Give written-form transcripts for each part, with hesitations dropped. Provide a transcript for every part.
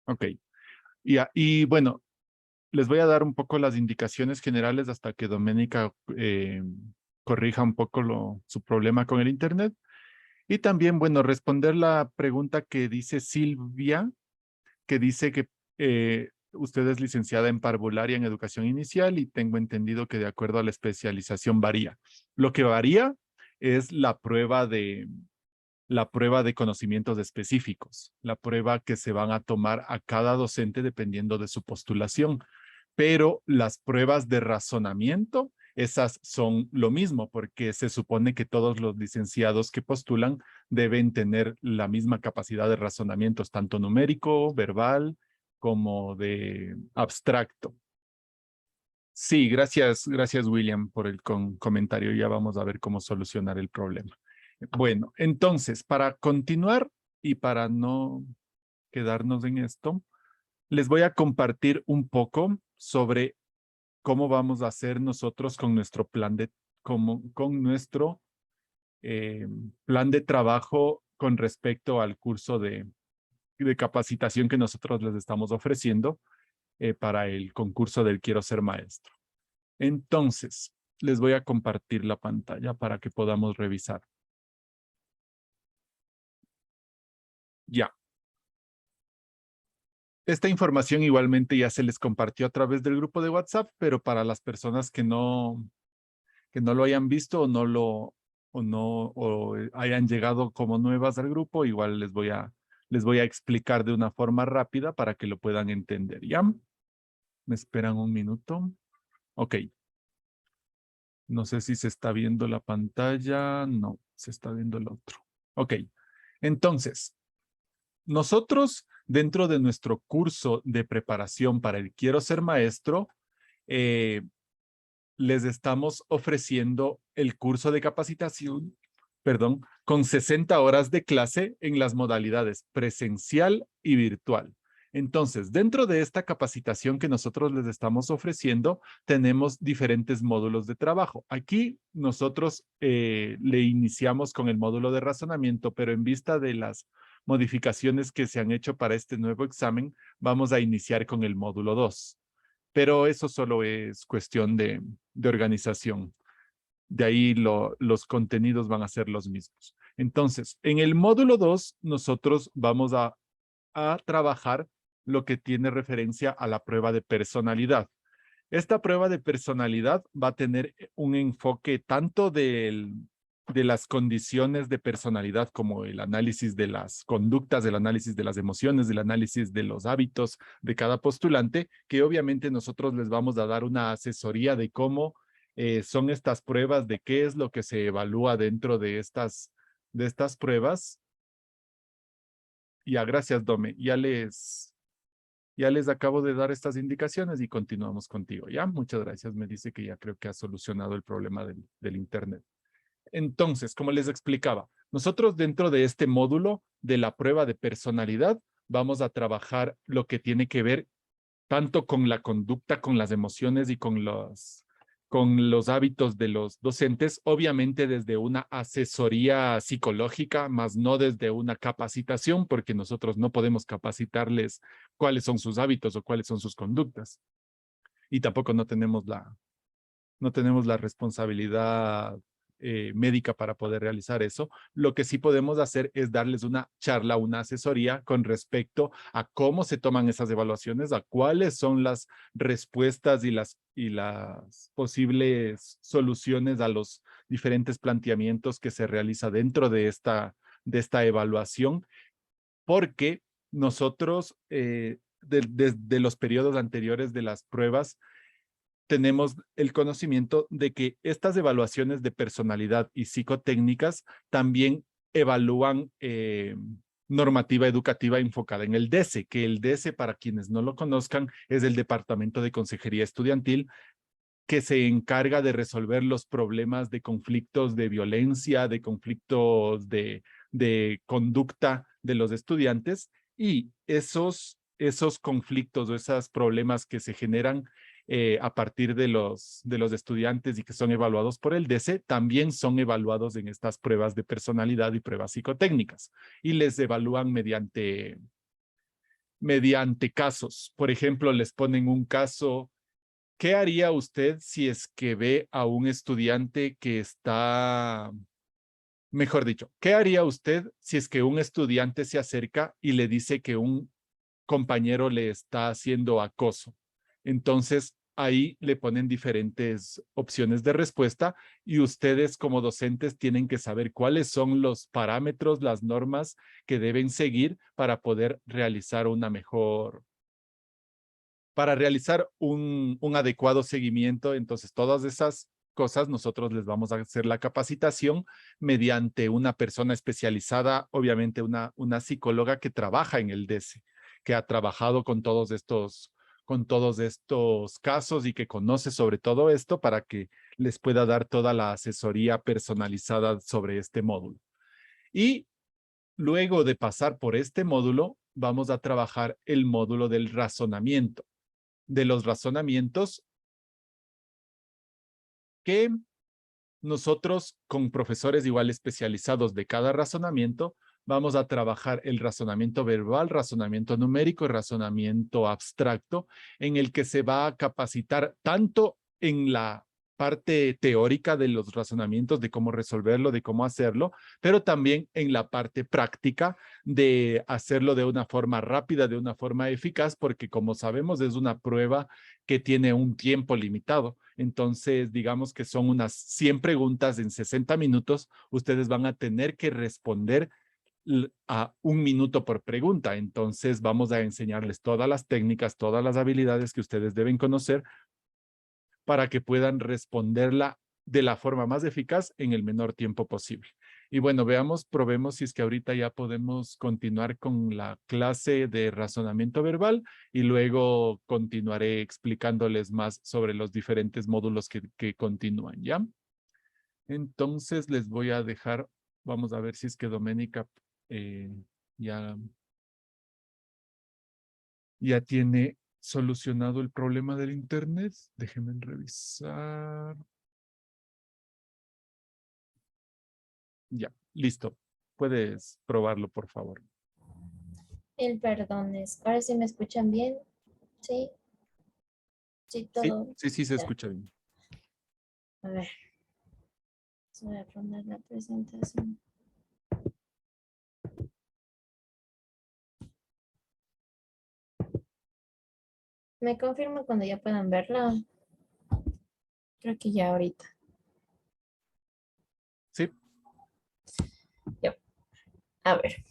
Ok. Y bueno, les voy a dar un poco las indicaciones generales hasta que Doménica corrija un poco su problema con el Internet. Y también, bueno, responder la pregunta que dice Silvia, que dice que usted es licenciada en parvularia en educación inicial y tengo entendido que de acuerdo a la especialización varía. Lo que varía es la prueba de conocimientos específicos, la prueba que se van a tomar a cada docente dependiendo de su postulación. Pero las pruebas de razonamiento, esas son lo mismo, porque se supone que todos los licenciados que postulan deben tener la misma capacidad de razonamientos, tanto numérico, verbal, como de abstracto. Sí, gracias William por el comentario. Ya vamos a ver cómo solucionar el problema. Bueno, entonces, para continuar y para no quedarnos en esto, les voy a compartir un poco sobre cómo vamos a hacer nosotros con nuestro con nuestro eh, plan de trabajo con respecto al curso de capacitación que nosotros les estamos ofreciendo para el concurso del Quiero Ser Maestro. Entonces, les voy a compartir la pantalla para que podamos revisar. Ya. Esta información igualmente ya se les compartió a través del grupo de WhatsApp, pero para las personas que no lo hayan visto o hayan llegado como nuevas al grupo, igual les voy a explicar de una forma rápida para que lo puedan entender. ¿Ya? ¿Me esperan un minuto? Ok. No sé si se está viendo la pantalla. No, se está viendo el otro. Ok. Entonces, nosotros dentro de nuestro curso de preparación para el Quiero Ser Maestro, eh, les estamos ofreciendo el curso de capacitación, perdón, con 60 horas de clase en las modalidades presencial y virtual. Entonces, dentro de esta capacitación que nosotros les estamos ofreciendo, tenemos diferentes módulos de trabajo. Aquí nosotros le iniciamos con el módulo de razonamiento, pero en vista de las modificaciones que se han hecho para este nuevo examen, vamos a iniciar con el módulo 2. Pero eso solo es cuestión de organización. De ahí los contenidos van a ser los mismos. Entonces, en el módulo 2, nosotros vamos a trabajar lo que tiene referencia a la prueba de personalidad. Esta prueba de personalidad va a tener un enfoque tanto de las condiciones de personalidad como el análisis de las conductas, el análisis de las emociones, el análisis de los hábitos de cada postulante, que obviamente nosotros les vamos a dar una asesoría de cómo son estas pruebas, de qué es lo que se evalúa dentro de estas pruebas. Ya, gracias, Dome. Ya les acabo de dar estas indicaciones y continuamos contigo. Ya, muchas gracias. Me dice que ya creo que ha solucionado el problema del Internet. Entonces, como les explicaba, nosotros dentro de este módulo de la prueba de personalidad vamos a trabajar lo que tiene que ver tanto con la conducta, con las emociones y con los hábitos de los docentes, obviamente desde una asesoría psicológica, más no desde una capacitación, porque nosotros no podemos capacitarles cuáles son sus hábitos o cuáles son sus conductas. Y tampoco no tenemos la responsabilidad médica para poder realizar eso. Lo que sí podemos hacer es darles una charla, una asesoría con respecto a cómo se toman esas evaluaciones, a cuáles son las respuestas y las posibles soluciones a los diferentes planteamientos que se realiza dentro de esta evaluación, porque nosotros, desde los periodos anteriores de las pruebas, tenemos el conocimiento de que estas evaluaciones de personalidad y psicotécnicas también evalúan normativa educativa enfocada en el DESE, que el DESE, para quienes no lo conozcan, es el Departamento de Consejería Estudiantil, que se encarga de resolver los problemas de conflictos de violencia, de conflictos de conducta de los estudiantes, y esos conflictos o esos problemas que se generan a partir de los estudiantes y que son evaluados por el DESE, también son evaluados en estas pruebas de personalidad y pruebas psicotécnicas, y les evalúan mediante casos. Por ejemplo, les ponen un caso. ¿Qué haría usted si es que ve a un estudiante que está, mejor dicho, qué haría usted si es que un estudiante se acerca y le dice que un compañero le está haciendo acoso? Entonces, ahí le ponen diferentes opciones de respuesta y ustedes como docentes tienen que saber cuáles son los parámetros, las normas que deben seguir para poder realizar una mejor, para realizar un adecuado seguimiento. Entonces, todas esas cosas nosotros les vamos a hacer la capacitación mediante una persona especializada, obviamente una psicóloga que trabaja en el DESE, que ha trabajado con todos estos casos y que conoce sobre todo esto para que les pueda dar toda la asesoría personalizada sobre este módulo. Y luego de pasar por este módulo, vamos a trabajar el módulo del razonamiento. De los razonamientos que nosotros con profesores igual especializados de cada razonamiento vamos a trabajar el razonamiento verbal, razonamiento numérico y razonamiento abstracto, en el que se va a capacitar tanto en la parte teórica de los razonamientos, de cómo resolverlo, de cómo hacerlo, pero también en la parte práctica de hacerlo de una forma rápida, de una forma eficaz, porque como sabemos es una prueba que tiene un tiempo limitado. Entonces, digamos que son unas 100 preguntas en 60 minutos. Ustedes van a tener que responder a 1 minuto por pregunta. Entonces, vamos a enseñarles todas las técnicas, todas las habilidades que ustedes deben conocer para que puedan responderla de la forma más eficaz en el menor tiempo posible. Y bueno, veamos, probemos si es que ahorita ya podemos continuar con la clase de razonamiento verbal y luego continuaré explicándoles más sobre los diferentes módulos que continúan, ¿ya? Entonces les voy a dejar, vamos a ver si es que Doménica ya, ya tiene solucionado el problema del internet. Déjenme revisar. Ya, listo. Puedes probarlo, por favor. Mil perdones. Ahora sí me escuchan bien. Sí, sí, Sí, todo. sí, sí, se Ya. escucha bien. A ver, voy a poner la presentación. ¿Me confirma cuando ya puedan verla? Creo que ya ahorita. Sí, Ya. A ver.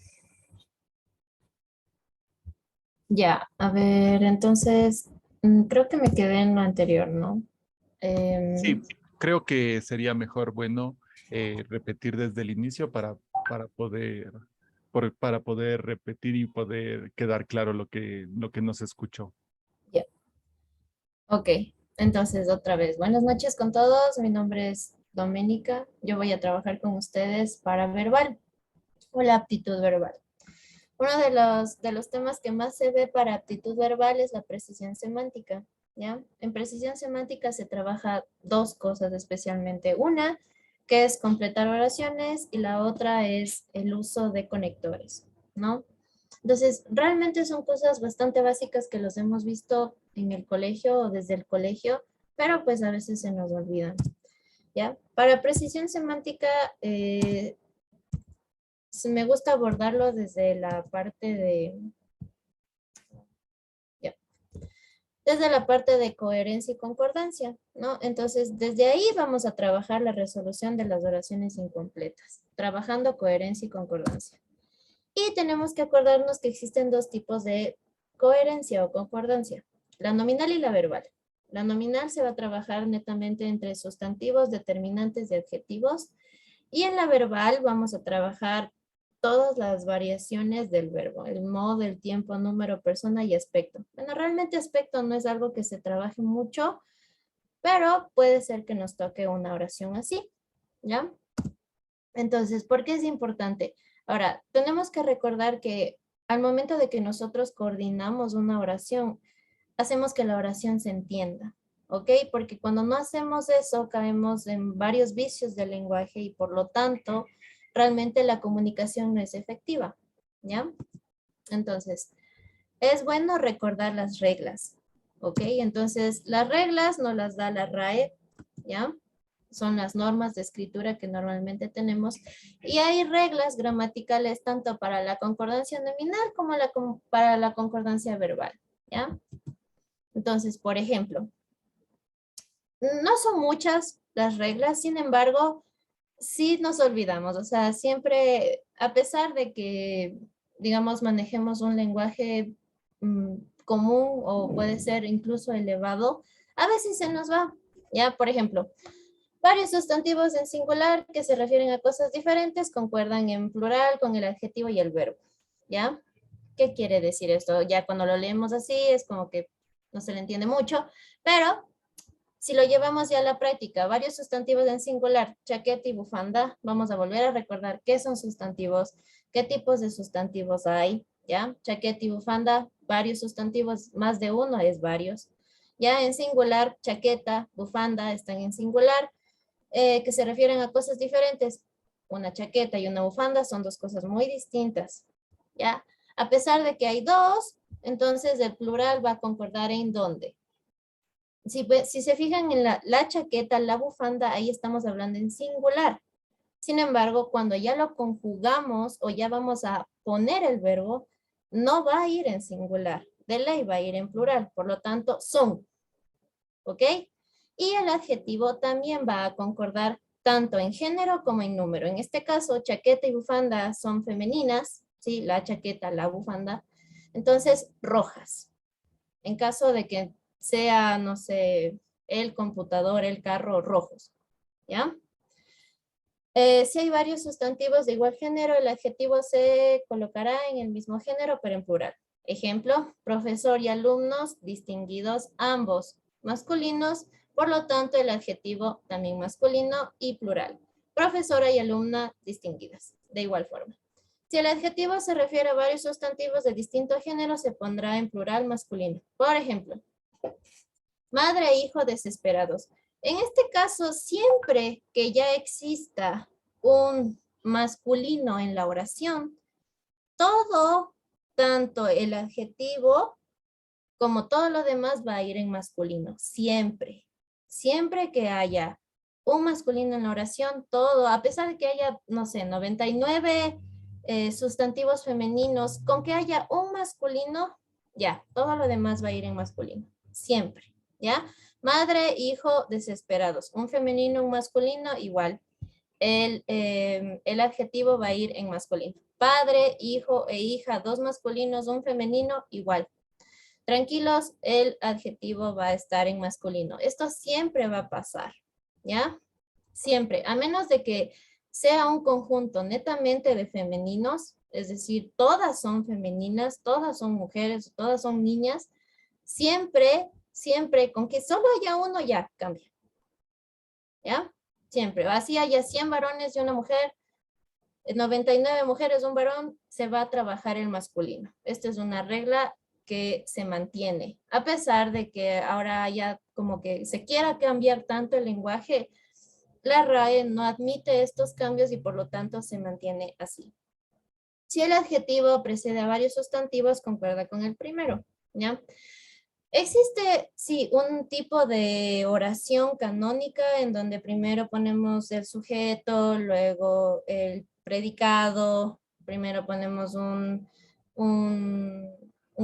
Ya, a ver, entonces, creo que me quedé en lo anterior, ¿no? sí, creo que sería mejor, bueno, repetir desde el inicio para poder, para poder repetir y poder quedar claro lo que nos escuchó. Ya. Ok, entonces otra vez, buenas noches con todos. Mi nombre es Doménica. Yo voy a trabajar con ustedes para verbal o la aptitud verbal. Uno de los temas que más se ve para aptitud verbal es la precisión semántica, ¿ya? En precisión semántica se trabaja dos cosas especialmente. Una, que es completar oraciones, y la otra es el uso de conectores, ¿no? Entonces, realmente son cosas bastante básicas que los hemos visto en el colegio o desde el colegio, pero pues a veces se nos olvidan, ¿ya? Para precisión semántica, me gusta abordarlo desde la parte de, ya, desde la parte de coherencia y concordancia, ¿no? Entonces, desde ahí vamos a trabajar la resolución de las oraciones incompletas, trabajando coherencia y concordancia. Y tenemos que acordarnos que existen dos tipos de coherencia o concordancia, la nominal y la verbal. La nominal se va a trabajar netamente entre sustantivos, determinantes y adjetivos. Y en la verbal vamos a trabajar todas las variaciones del verbo, el modo, el tiempo, número, persona y aspecto. Bueno, realmente aspecto no es algo que se trabaje mucho, pero puede ser que nos toque una oración así, ¿ya? Entonces, ¿por qué es importante? Ahora, tenemos que recordar que al momento de que nosotros coordinamos una oración, hacemos que la oración se entienda, ¿ok? Porque cuando no hacemos eso, caemos en varios vicios del lenguaje y por lo tanto, realmente la comunicación no es efectiva, ¿ya? Entonces, es bueno recordar las reglas, ¿ok? Entonces, las reglas nos las da la RAE, ¿ya? Son las normas de escritura que normalmente tenemos. Y hay reglas gramaticales tanto para la concordancia nominal como para la concordancia verbal, ¿ya? Entonces, por ejemplo, no son muchas las reglas, sin embargo, sí nos olvidamos. O sea, siempre, a pesar de que, digamos, manejemos un lenguaje común o puede ser incluso elevado, a veces se nos va. Ya, por ejemplo, varios sustantivos en singular que se refieren a cosas diferentes concuerdan en plural con el adjetivo y el verbo. ¿Ya? ¿Qué quiere decir esto? Ya cuando lo leemos así es como que no se le entiende mucho, pero si lo llevamos ya a la práctica, varios sustantivos en singular, chaqueta y bufanda, vamos a volver a recordar qué son sustantivos, qué tipos de sustantivos hay, ¿ya? Chaqueta y bufanda, varios sustantivos, más de uno es varios. Ya en singular, chaqueta, bufanda están en singular, que se refieren a cosas diferentes. Una chaqueta y una bufanda son dos cosas muy distintas, ¿ya? A pesar de que hay dos, entonces el plural va a concordar en dónde. Si se fijan en la chaqueta, la bufanda, ahí estamos hablando en singular. Sin embargo, cuando ya lo conjugamos o ya vamos a poner el verbo, no va a ir en singular, de ley va a ir en plural. Por lo tanto, son. ¿Ok? Y el adjetivo también va a concordar tanto en género como en número. En este caso, chaqueta y bufanda son femeninas, ¿sí? La chaqueta, la bufanda. Entonces, rojas. En caso de que sea, no sé, el computador, el carro, rojos, ¿ya? Si hay varios sustantivos de igual género, el adjetivo se colocará en el mismo género, pero en plural. Ejemplo, profesor y alumnos distinguidos, ambos masculinos, por lo tanto el adjetivo también masculino y plural. Profesora y alumna distinguidas, de igual forma. Si el adjetivo se refiere a varios sustantivos de distinto género, se pondrá en plural masculino. Por ejemplo, madre e hijo desesperados. En este caso, siempre que ya exista un masculino en la oración, todo, tanto el adjetivo como todo lo demás va a ir en masculino. Siempre. Siempre que haya un masculino en la oración, todo, a pesar de que haya, no sé, 99 sustantivos femeninos, con que haya un masculino, ya, todo lo demás va a ir en masculino. Siempre. ¿Ya? Madre, hijo, desesperados. Un femenino, un masculino, igual. El adjetivo va a ir en masculino. Padre, hijo e hija, dos masculinos, un femenino, igual. Tranquilos, el adjetivo va a estar en masculino. Esto siempre va a pasar, ¿ya? Siempre, a menos de que sea un conjunto netamente de femeninos, es decir, todas son femeninas, todas son mujeres, todas son niñas, siempre, con que solo haya uno, ya cambia. ¿Ya? Siempre. Así haya 100 varones y una mujer, 99 mujeres, un varón, se va a trabajar el masculino. Esta es una regla que se mantiene. A pesar de que ahora ya como que se quiera cambiar tanto el lenguaje, la RAE no admite estos cambios y por lo tanto se mantiene así. Si el adjetivo precede a varios sustantivos, concuerda con el primero, ¿ya? Existe, sí, un tipo de oración canónica en donde primero ponemos el sujeto, luego el predicado, primero ponemos un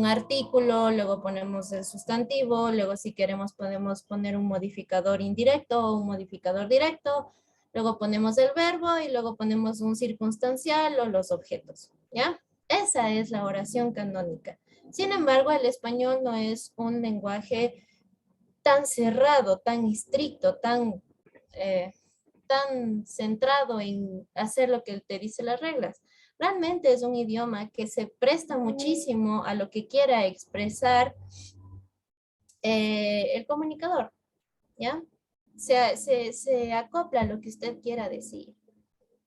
artículo, luego ponemos el sustantivo, luego si queremos podemos poner un modificador indirecto o un modificador directo, luego ponemos el verbo y luego ponemos un circunstancial o los objetos, ¿ya? Esa es la oración canónica. Sin embargo, el español no es un lenguaje tan cerrado, tan estricto, tan centrado en hacer lo que te dice las reglas. Realmente es un idioma que se presta muchísimo a lo que quiera expresar el comunicador, ¿ya? Se acopla a lo que usted quiera decir.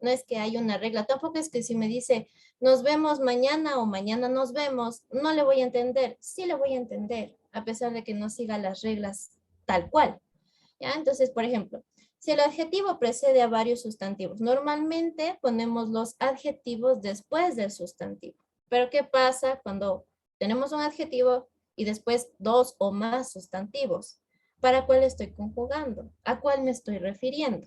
No es que hay una regla, tampoco es que si me dice nos vemos mañana o mañana nos vemos, no le voy a entender. Sí le voy a entender, a pesar de que no siga las reglas tal cual. ¿Ya? Entonces, por ejemplo, si el adjetivo precede a varios sustantivos, normalmente ponemos los adjetivos después del sustantivo. Pero ¿qué pasa cuando tenemos un adjetivo y después dos o más sustantivos. ¿Para cuál estoy conjugando? ¿A cuál me estoy refiriendo?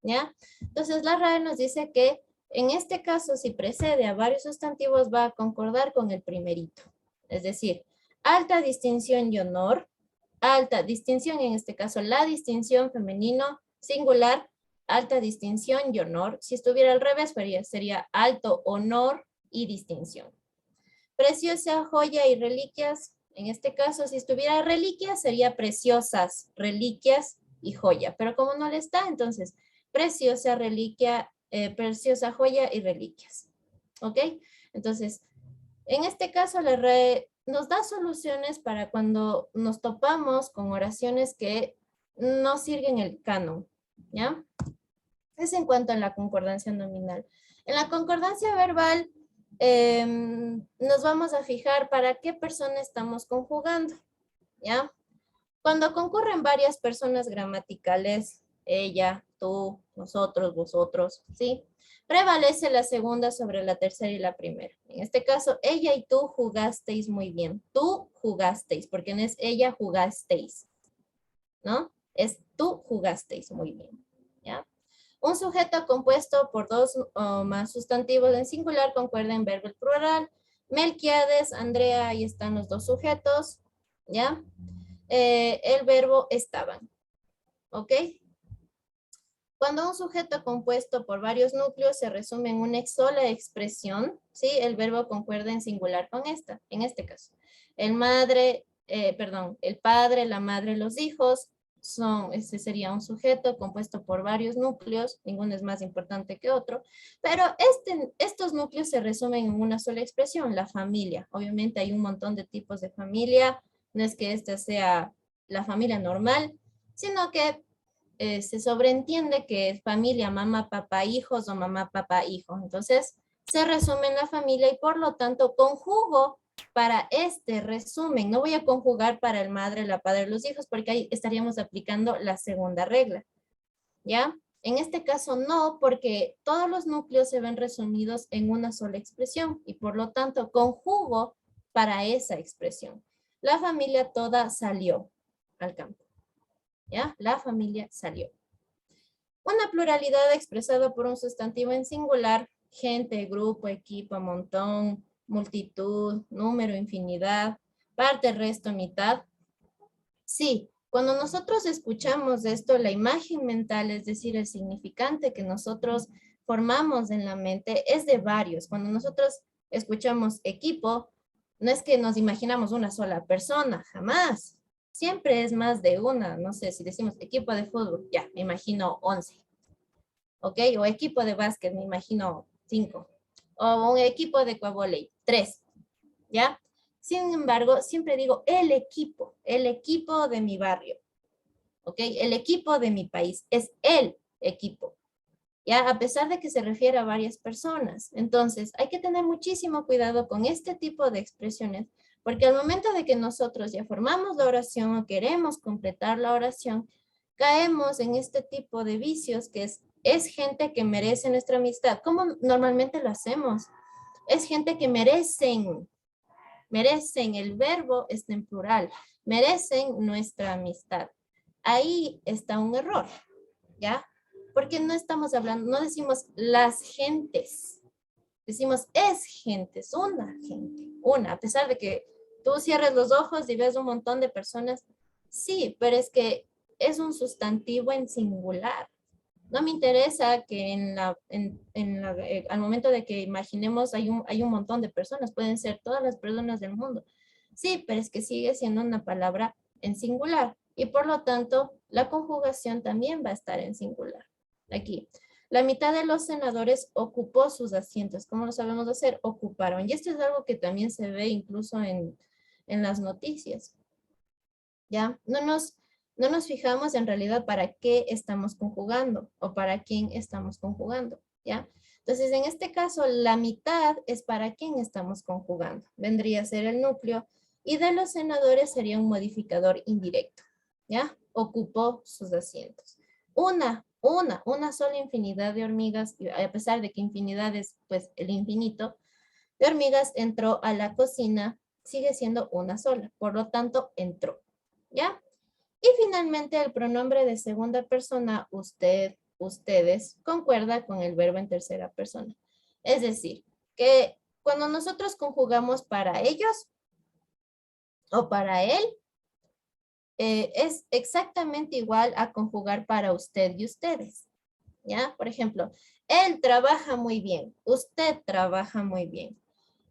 ¿Ya? Entonces la RAE nos dice que en este caso, si precede a varios sustantivos, va a concordar con el primerito. Es decir, alta distinción y honor, alta distinción, en este caso la distinción femenino singular, alta distinción y honor. Si estuviera al revés, sería alto honor y distinción. Preciosa, joya y reliquias. En este caso, si estuviera reliquias, sería preciosas, reliquias y joya. Pero como no le está, entonces, preciosa, reliquia, preciosa, joya y reliquias. ¿Ok? Entonces, en este caso, la RAE nos da soluciones para cuando nos topamos con oraciones que no siguen el canon. ¿Ya? Es en cuanto a la concordancia nominal. En la concordancia verbal, nos vamos a fijar para qué persona estamos conjugando, ¿ya? Cuando concurren varias personas gramaticales, ella, tú, nosotros, vosotros, ¿sí? Prevalece la segunda sobre la tercera y la primera. En este caso, ella y tú jugasteis muy bien. Tú jugasteis, porque no es ella jugasteis, ¿no? Es tú jugasteis muy bien, ¿ya? Un sujeto compuesto por dos o más sustantivos en singular concuerda en verbo plural. Melquiades, Andrea, ahí están los dos sujetos, ¿ya? El verbo estaban, ¿ok? Cuando un sujeto compuesto por varios núcleos se resume en una sola expresión, ¿sí? El verbo concuerda en singular con esta, en este caso. El padre, la madre, los hijos, ese sería un sujeto compuesto por varios núcleos, ninguno es más importante que otro, pero estos núcleos se resumen en una sola expresión, la familia. Obviamente hay un montón de tipos de familia, no es que esta sea la familia normal, sino que se sobreentiende que es familia, mamá, papá, hijos o mamá, papá, hijo. Entonces, se resume en la familia y por lo tanto conjugo para este resumen. No voy a conjugar para el madre, la padre, los hijos, porque ahí estaríamos aplicando la segunda regla. ¿Ya? En este caso no, porque todos los núcleos se ven resumidos en una sola expresión y por lo tanto conjugo para esa expresión. La familia toda salió al campo. ¿Ya? La familia salió. Una pluralidad expresada por un sustantivo en singular, gente, grupo, equipo, montón, multitud, número, infinidad, parte, resto, mitad. Sí, cuando nosotros escuchamos esto, la imagen mental, es decir, el significante que nosotros formamos en la mente es de varios. Cuando nosotros escuchamos equipo, no es que nos imaginamos una sola persona, jamás. Siempre es más de una. No sé, si decimos equipo de fútbol, ya, me imagino 11. ¿Ok? O equipo de básquet, me imagino 5. O un equipo de cuavóley, 3. ¿Ya? Sin embargo, siempre digo el equipo de mi barrio. ¿Ok? El equipo de mi país es el equipo. ¿Ya? A pesar de que se refiere a varias personas. Entonces, hay que tener muchísimo cuidado con este tipo de expresiones, porque al momento de que nosotros ya formamos la oración o queremos completar la oración, caemos en este tipo de vicios que es gente que merece nuestra amistad. ¿Cómo normalmente lo hacemos? Es gente que merecen, el verbo está en plural, merecen nuestra amistad. Ahí está un error, ¿ya? Porque no estamos hablando, no decimos las gentes, decimos es gentes, una gente, una, a pesar de que tú cierres los ojos y ves un montón de personas, sí, pero es que es un sustantivo en singular. No me interesa que al momento de que imaginemos hay un montón de personas, pueden ser todas las personas del mundo. Sí, pero es que sigue siendo una palabra en singular y por lo tanto la conjugación también va a estar en singular. Aquí, la mitad de los senadores ocupó sus asientos. ¿Cómo lo sabemos hacer? Ocuparon. Y esto es algo que también se ve incluso en las noticias. ¿Ya? No nos fijamos en realidad para qué estamos conjugando o para quién estamos conjugando, ¿ya? Entonces, en este caso, la mitad es para quién estamos conjugando. Vendría a ser el núcleo y de los senadores sería un modificador indirecto, ¿ya? Ocupó sus asientos. Una sola infinidad de hormigas, a pesar de que infinidad es pues el infinito, de hormigas entró a la cocina sigue siendo una sola, por lo tanto, entró, ¿ya? Y finalmente el pronombre de segunda persona, usted, ustedes, concuerda con el verbo en tercera persona. Es decir, que cuando nosotros conjugamos para ellos o para él, es exactamente igual a conjugar para usted y ustedes, ¿ya? Por ejemplo, él trabaja muy bien, usted trabaja muy bien,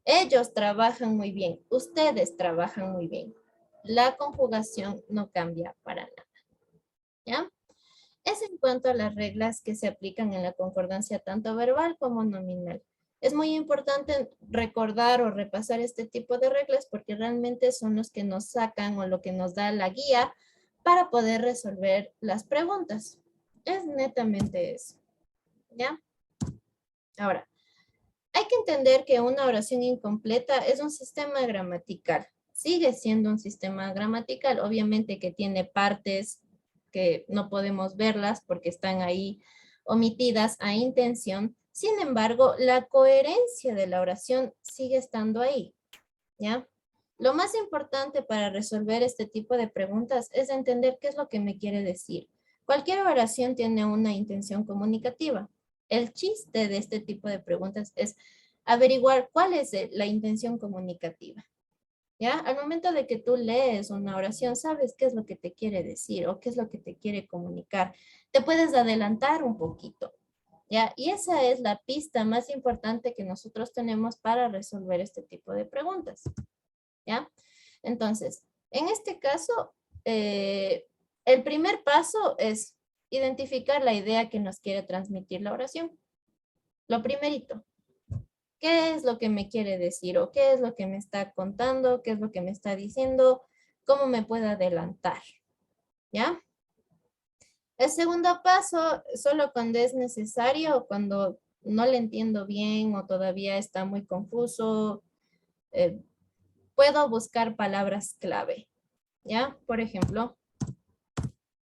ellos trabajan muy bien, ustedes trabajan muy bien. La conjugación no cambia para nada, ¿ya? Es en cuanto a las reglas que se aplican en la concordancia tanto verbal como nominal. Es muy importante recordar o repasar este tipo de reglas porque realmente son los que nos sacan o lo que nos da la guía para poder resolver las preguntas. Es netamente eso, ¿ya? Ahora, hay que entender que una oración incompleta es un sistema gramatical. Sigue siendo un sistema gramatical, obviamente que tiene partes que no podemos verlas porque están ahí omitidas a intención. Sin embargo, la coherencia de la oración sigue estando ahí, ¿ya? Lo más importante para resolver este tipo de preguntas es entender qué es lo que me quiere decir. Cualquier oración tiene una intención comunicativa. El chiste de este tipo de preguntas es averiguar cuál es la intención comunicativa. ¿Ya? Al momento de que tú lees una oración, sabes qué es lo que te quiere decir o qué es lo que te quiere comunicar. Te puedes adelantar un poquito, ¿ya? Y esa es la pista más importante que nosotros tenemos para resolver este tipo de preguntas, ¿ya? Entonces, en este caso, el primer paso es identificar la idea que nos quiere transmitir la oración. Lo primerito. ¿Qué es lo que me quiere decir? ¿O qué es lo que me está contando? ¿Qué es lo que me está diciendo? ¿Cómo me puedo adelantar? ¿Ya? El segundo paso, solo cuando es necesario, cuando no le entiendo bien o todavía está muy confuso, puedo buscar palabras clave. ¿Ya? Por ejemplo,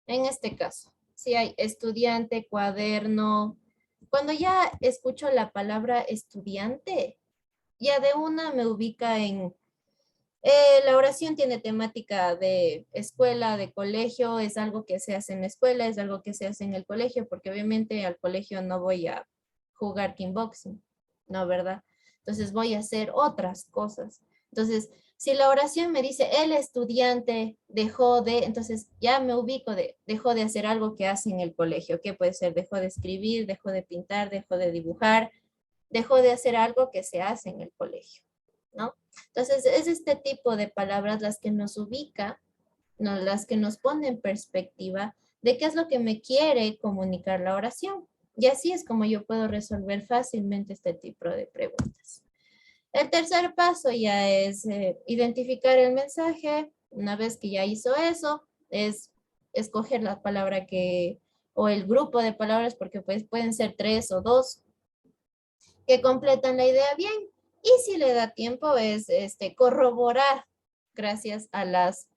en este caso, si hay estudiante, cuaderno, cuando ya escucho la palabra estudiante, ya de una me ubica en la oración tiene temática de escuela, de colegio, es algo que se hace en la escuela, es algo que se hace en el colegio, porque obviamente al colegio no voy a jugar kickboxing, ¿no? ¿Verdad? Entonces voy a hacer otras cosas. Entonces, si la oración me dice, el estudiante dejó de, entonces ya me ubico de, dejó de hacer algo que hace en el colegio. ¿Qué puede ser? Dejó de escribir, dejó de pintar, dejó de dibujar, dejó de hacer algo que se hace en el colegio, ¿no? Entonces, es este tipo de palabras las que nos ubica, ¿no? Las que nos pone en perspectiva de qué es lo que me quiere comunicar la oración. Y así es como yo puedo resolver fácilmente este tipo de preguntas. El tercer paso ya es identificar el mensaje. Una vez que ya hizo eso, es escoger la palabra que, o el grupo de palabras, porque pues pueden ser 3 o 2, que completan la idea bien. Y si le da tiempo es corroborar gracias a las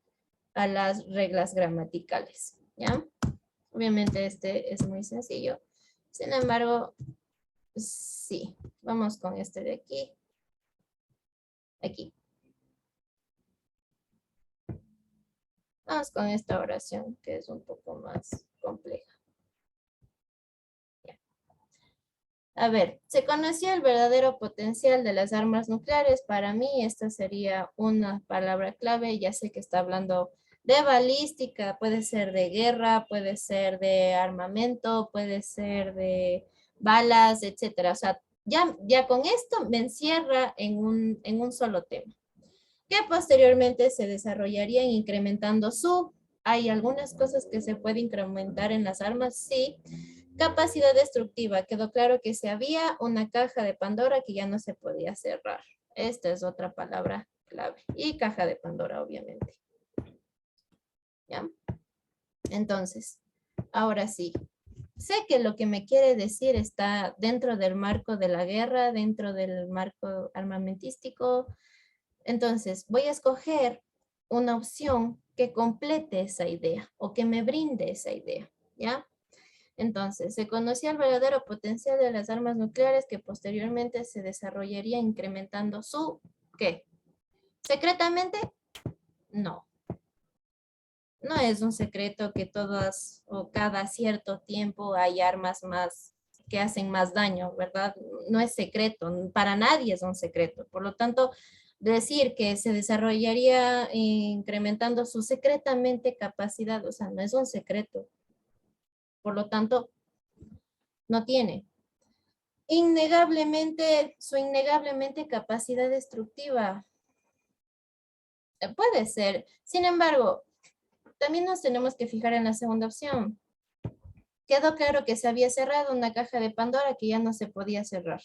reglas gramaticales, ¿ya? Obviamente este es muy sencillo. Sin embargo, sí, vamos con este de aquí. Aquí. Vamos con esta oración que es un poco más compleja. A ver, se conoció el verdadero potencial de las armas nucleares. Para mí esta sería una palabra clave. Ya sé que está hablando de balística, puede ser de guerra, puede ser de armamento, puede ser de balas, etcétera. O sea, ya con esto me encierra en un solo tema, que posteriormente se desarrollaría incrementando su... Hay algunas cosas que se puede incrementar en las armas, sí. Capacidad destructiva. Quedó claro que si había una caja de Pandora que ya no se podía cerrar. Esta es otra palabra clave. Y caja de Pandora, obviamente. ¿Ya? Entonces, ahora sí. Sé que lo que me quiere decir está dentro del marco de la guerra, dentro del marco armamentístico. Entonces, voy a escoger una opción que complete esa idea o que me brinde esa idea. ¿Ya? Entonces, se conocía el verdadero potencial de las armas nucleares que posteriormente se desarrollaría incrementando su, ¿qué? Secretamente, no. No es un secreto que todas o cada cierto tiempo hay armas más que hacen más daño, ¿verdad? No es secreto, para nadie es un secreto. Por lo tanto, decir que se desarrollaría incrementando su secretamente capacidad, o sea, no es un secreto. Por lo tanto, no tiene. Innegablemente, su innegablemente capacidad destructiva. Puede ser. Sin embargo, también nos tenemos que fijar en la segunda opción. Quedó claro que se había cerrado una caja de Pandora que ya no se podía cerrar.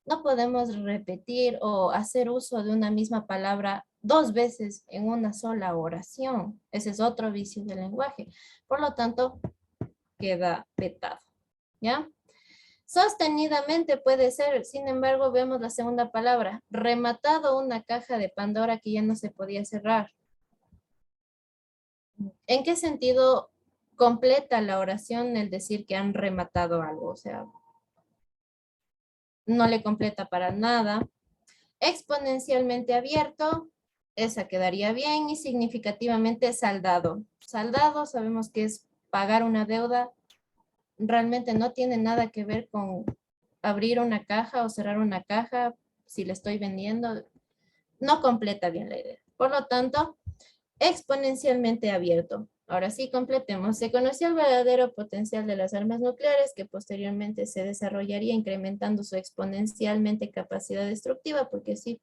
No podemos repetir o hacer uso de una misma palabra dos veces en una sola oración. Ese es otro vicio del lenguaje. Por lo tanto, queda vetado. ¿Ya? Sostenidamente puede ser, sin embargo, vemos la segunda palabra. Rematado una caja de Pandora que ya no se podía cerrar. ¿En qué sentido completa la oración el decir que han rematado algo? O sea, no le completa para nada. Exponencialmente abierto, esa quedaría bien, y significativamente saldado. Saldado sabemos que es pagar una deuda, realmente no tiene nada que ver con abrir una caja o cerrar una caja si le estoy vendiendo, no completa bien la idea. Por lo tanto, exponencialmente abierto. Ahora sí, completemos. Se conoció el verdadero potencial de las armas nucleares que posteriormente se desarrollaría incrementando su exponencialmente capacidad destructiva, porque sí,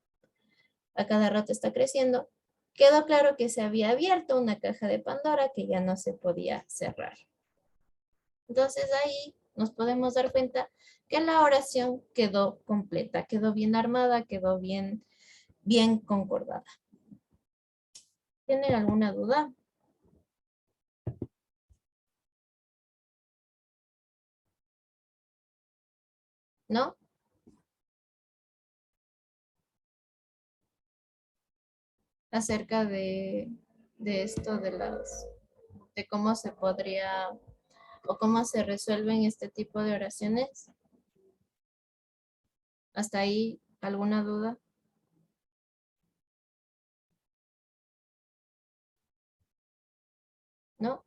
a cada rato está creciendo. Quedó claro que se había abierto una caja de Pandora que ya no se podía cerrar. Entonces ahí nos podemos dar cuenta que la oración quedó completa, quedó bien armada, quedó bien concordada. ¿Tienen alguna duda? ¿No? Acerca de esto de cómo se podría o cómo se resuelven este tipo de oraciones. ¿Hasta ahí alguna duda? ¿No?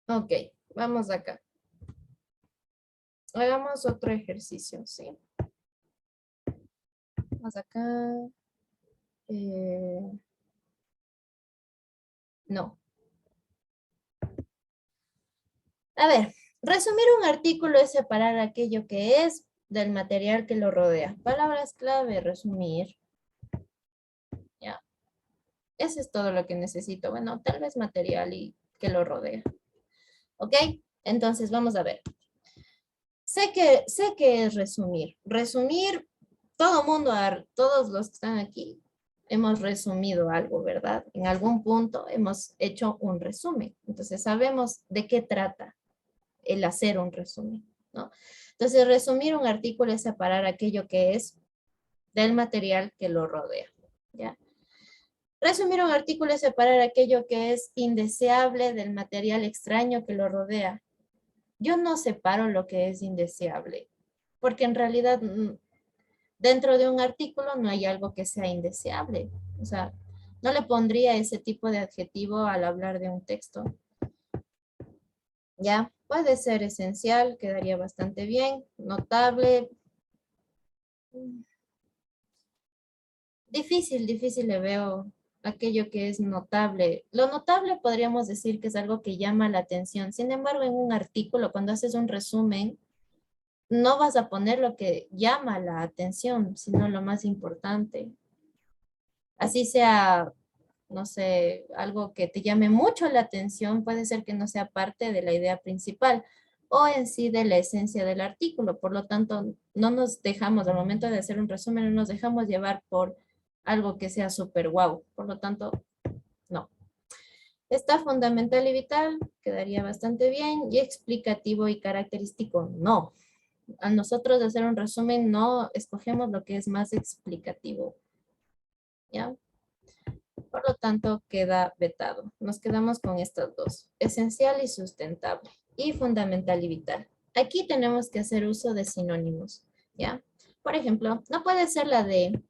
Ok, vamos acá. Hagamos otro ejercicio, ¿sí? Vamos acá. No. A ver, resumir un artículo es separar aquello que es del material que lo rodea. Palabras clave, resumir. Ya. Eso es todo lo que necesito. Bueno, tal vez material y que lo rodea. ¿Ok? Entonces, vamos a ver. Sé que es resumir. Resumir, todo mundo, todos los que están aquí, hemos resumido algo, ¿verdad? En algún punto hemos hecho un resumen. Entonces, sabemos de qué trata el hacer un resumen, ¿no? Entonces, resumir un artículo es separar aquello que es del material que lo rodea, ¿ya? Resumir un artículo es separar aquello que es indeseable del material extraño que lo rodea. Yo no separo lo que es indeseable, porque en realidad dentro de un artículo no hay algo que sea indeseable. O sea, no le pondría ese tipo de adjetivo al hablar de un texto. Ya, puede ser esencial, quedaría bastante bien, notable. Difícil le veo aquello que es notable. Lo notable podríamos decir que es algo que llama la atención. Sin embargo, en un artículo, cuando haces un resumen, no vas a poner lo que llama la atención, sino lo más importante. Así sea, no sé, algo que te llame mucho la atención, puede ser que no sea parte de la idea principal o en sí de la esencia del artículo. Por lo tanto, no nos dejamos, al momento de hacer un resumen, no nos dejamos llevar por algo que sea súper guau. Por lo tanto, no. Está fundamental y vital, quedaría bastante bien. Y explicativo y característico, no. A nosotros de hacer un resumen, no escogemos lo que es más explicativo. ¿Ya? Por lo tanto, queda vetado. Nos quedamos con estas dos, esencial y sustentable, y fundamental y vital. Aquí tenemos que hacer uso de sinónimos, ¿ya? Por ejemplo, no puede ser la de,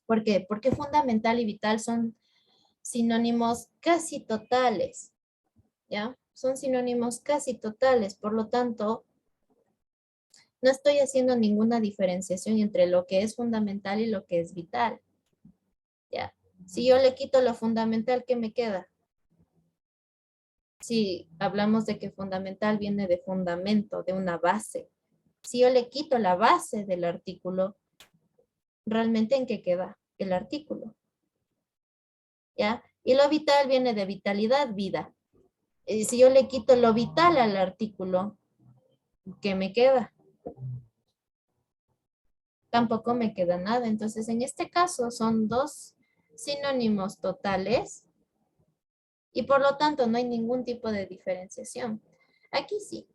¿por qué? Porque fundamental y vital son sinónimos casi totales, ¿ya? Son sinónimos casi totales, por lo tanto, no estoy haciendo ninguna diferenciación entre lo que es fundamental y lo que es vital, ¿ya? Si yo le quito lo fundamental, ¿qué me queda? Si hablamos de que fundamental viene de fundamento, de una base. Si yo le quito la base del artículo, ¿realmente en qué queda el artículo? ¿Ya? Y lo vital viene de vitalidad, vida. Y si yo le quito lo vital al artículo, ¿qué me queda? Tampoco me queda nada. Entonces, en este caso son dos sinónimos totales y por lo tanto no hay ningún tipo de diferenciación. Aquí sí.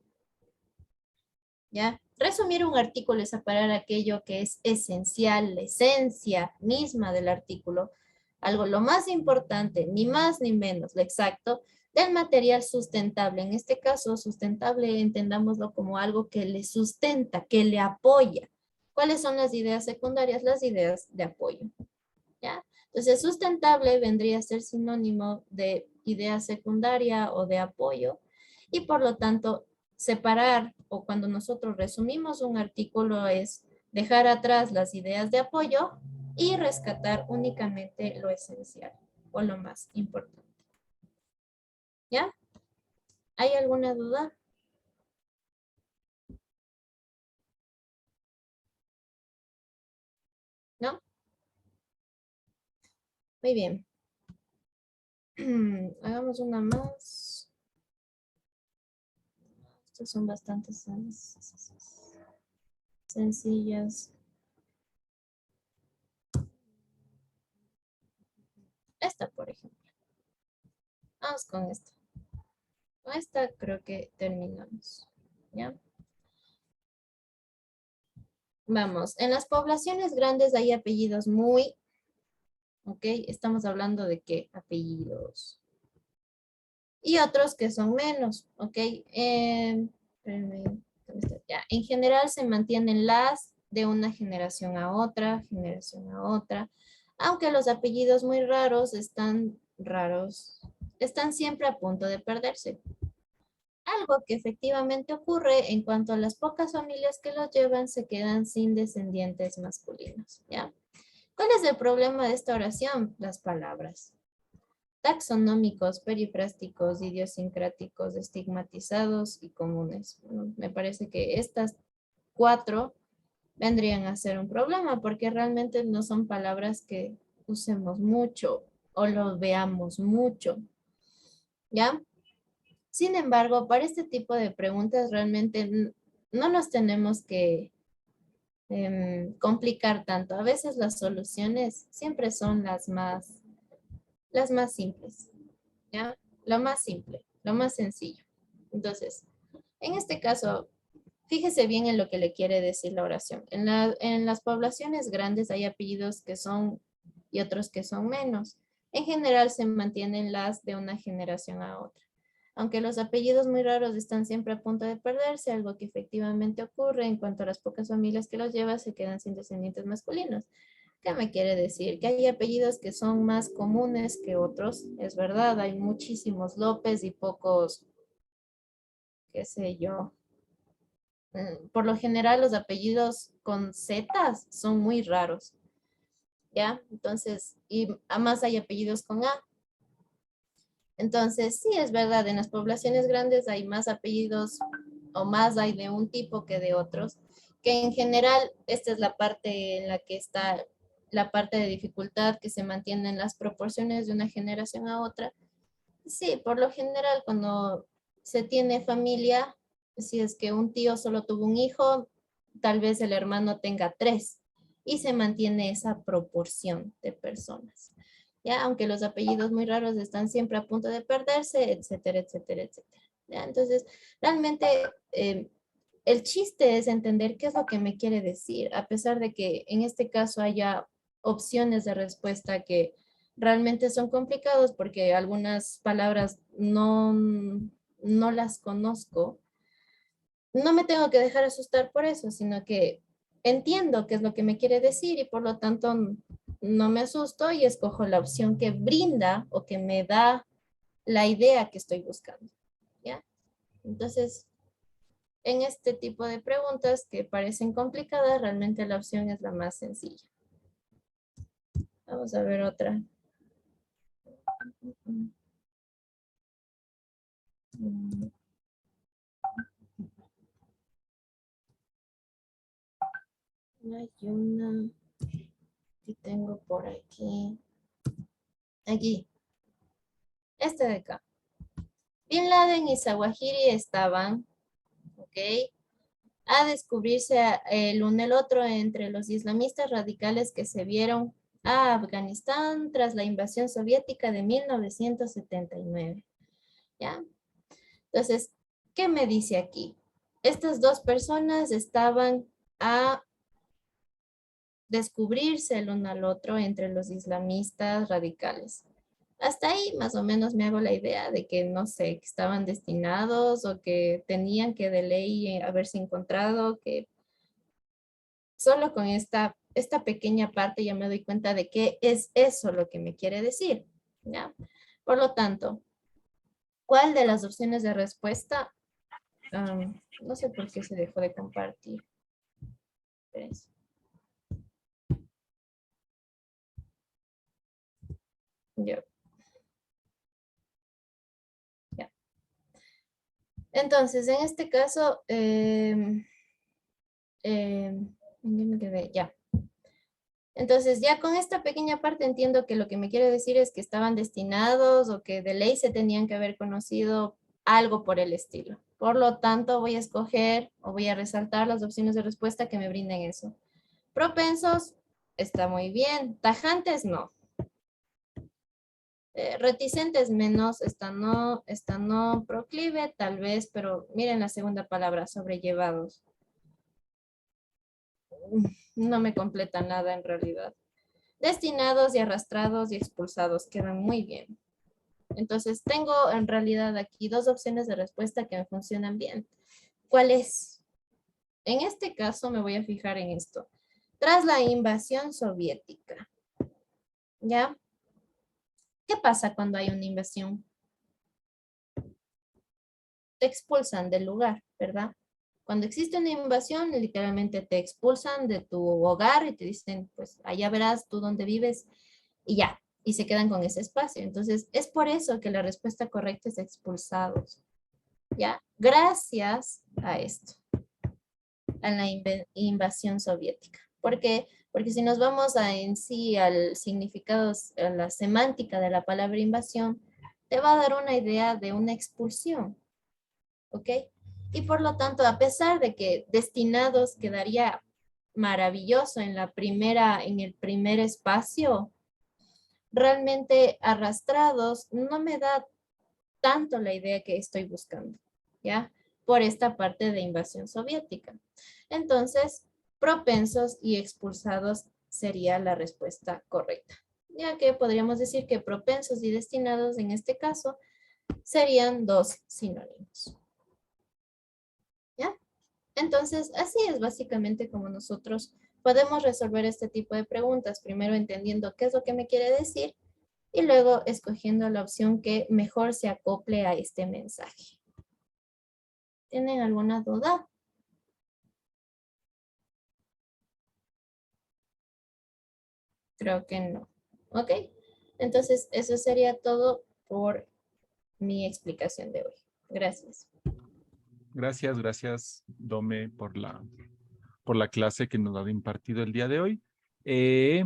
¿Ya? Resumir un artículo es separar aquello que es esencial, la esencia misma del artículo, algo lo más importante, ni más ni menos, lo exacto, del material sustentable. En este caso, sustentable, entendámoslo como algo que le sustenta, que le apoya. ¿Cuáles son las ideas secundarias? Las ideas de apoyo. ¿Ya? Entonces, sustentable vendría a ser sinónimo de idea secundaria o de apoyo y por lo tanto, separar o cuando nosotros resumimos un artículo es dejar atrás las ideas de apoyo y rescatar únicamente lo esencial o lo más importante. ¿Ya? ¿Hay alguna duda? ¿No? Muy bien. Hagamos una más. Estas son bastante sencillas. Esta, por ejemplo. Vamos con esta. Con esta creo que terminamos. ¿Ya? Vamos. En las poblaciones grandes hay apellidos muy, ¿ok? Estamos hablando de qué apellidos. Y otros que son menos, ¿ok? Espérenme, ¿dónde está? Ya. En general se mantienen las de una generación a otra, aunque los apellidos muy raros, están siempre a punto de perderse. Algo que efectivamente ocurre en cuanto a las pocas familias que los llevan se quedan sin descendientes masculinos, ¿ya? ¿Cuál es el problema de esta oración? Las palabras. Taxonómicos, perifrásticos, idiosincráticos, estigmatizados y comunes. Bueno, me parece que estas 4 vendrían a ser un problema porque realmente no son palabras que usemos mucho o los veamos mucho, ¿ya? Sin embargo, para este tipo de preguntas realmente no nos tenemos que complicar tanto. A veces las soluciones siempre son las más simples, ¿ya? Lo más simple, lo más sencillo. Entonces, en este caso, fíjese bien en lo que le quiere decir la oración. En las poblaciones grandes hay apellidos que son y otros que son menos. En general se mantienen las de una generación a otra. Aunque los apellidos muy raros están siempre a punto de perderse, algo que efectivamente ocurre en cuanto a las pocas familias que los llevan se quedan sin descendientes masculinos. ¿Qué me quiere decir? Que hay apellidos que son más comunes que otros. Es verdad, hay muchísimos López y pocos, qué sé yo. Por lo general los apellidos con Z son muy raros, ¿ya? Entonces, y además hay apellidos con A. Entonces, sí, es verdad, en las poblaciones grandes hay más apellidos o más hay de un tipo que de otros, que en general esta es la parte en la que está la parte de dificultad que se mantiene en las proporciones de una generación a otra. Sí, por lo general cuando se tiene familia, si es que un tío solo tuvo un hijo, tal vez el hermano tenga 3 y se mantiene esa proporción de personas. ¿Ya? Aunque los apellidos muy raros están siempre a punto de perderse, etcétera, etcétera, etcétera. ¿Ya? Entonces, realmente el chiste es entender qué es lo que me quiere decir, a pesar de que en este caso haya opciones de respuesta que realmente son complicados porque algunas palabras no las conozco. No me tengo que dejar asustar por eso, sino que entiendo qué es lo que me quiere decir y por lo tanto no me asusto y escojo la opción que brinda o que me da la idea que estoy buscando, ¿ya? Entonces, en este tipo de preguntas que parecen complicadas, realmente la opción es la más sencilla. Vamos a ver otra. Hay una que tengo por aquí. Aquí. Este de acá. Bin Laden y Zawahiri estaban, ¿ok? A descubrirse el uno el otro entre los islamistas radicales que se vieron a Afganistán tras la invasión soviética de 1979. ¿Ya? Entonces, ¿qué me dice aquí? Estas dos personas estaban a descubrirse el uno al otro entre los islamistas radicales. Hasta ahí más o menos me hago la idea de que, no sé, que estaban destinados o que tenían que de ley haberse encontrado, que solo con esta pequeña parte ya me doy cuenta de qué es eso lo que me quiere decir, ¿ya? Por lo tanto, ¿cuál de las opciones de respuesta? No sé por qué se dejó de compartir. Espérense. Ya. Ya. Entonces, en este caso, ¿en qué me quedé? Ya. Entonces, ya con esta pequeña parte entiendo que lo que me quiere decir es que estaban destinados o que de ley se tenían que haber conocido algo por el estilo. Por lo tanto, voy a escoger o voy a resaltar las opciones de respuesta que me brinden eso. Propensos, está muy bien. Tajantes, no. Reticentes, menos. Esta no. Proclive, tal vez, pero miren la segunda palabra, sobrellevados. No me completa nada en realidad. Destinados y arrastrados y expulsados quedan muy bien. Entonces tengo en realidad aquí dos opciones de respuesta que me funcionan bien. ¿Cuál es? En este caso me voy a fijar en esto. Tras la invasión soviética, ¿ya? ¿Qué pasa cuando hay una invasión? Te expulsan del lugar, ¿verdad? Cuando existe una invasión, literalmente te expulsan de tu hogar y te dicen, pues allá verás tú dónde vives y ya, y se quedan con ese espacio. Entonces, es por eso que la respuesta correcta es expulsados, ¿ya? Gracias a esto, a la invasión soviética. ¿Por qué? Porque si nos vamos en sí al significado, a la semántica de la palabra invasión, te va a dar una idea de una expulsión, ¿ok? Y por lo tanto, a pesar de que destinados quedaría maravilloso en en el primer espacio, realmente arrastrados no me da tanto la idea que estoy buscando, ¿ya? Por esta parte de invasión soviética. Entonces, propensos y expulsados sería la respuesta correcta, ya que podríamos decir que propensos y destinados en este caso serían dos sinónimos, ¿ya? Entonces, así es básicamente como nosotros podemos resolver este tipo de preguntas, primero entendiendo qué es lo que me quiere decir y luego escogiendo la opción que mejor se acople a este mensaje. ¿Tienen alguna duda? Creo que no. ¿Ok? Entonces, eso sería todo por mi explicación de hoy. Gracias. Gracias, Dome, por la clase que nos ha impartido el día de hoy. Eh,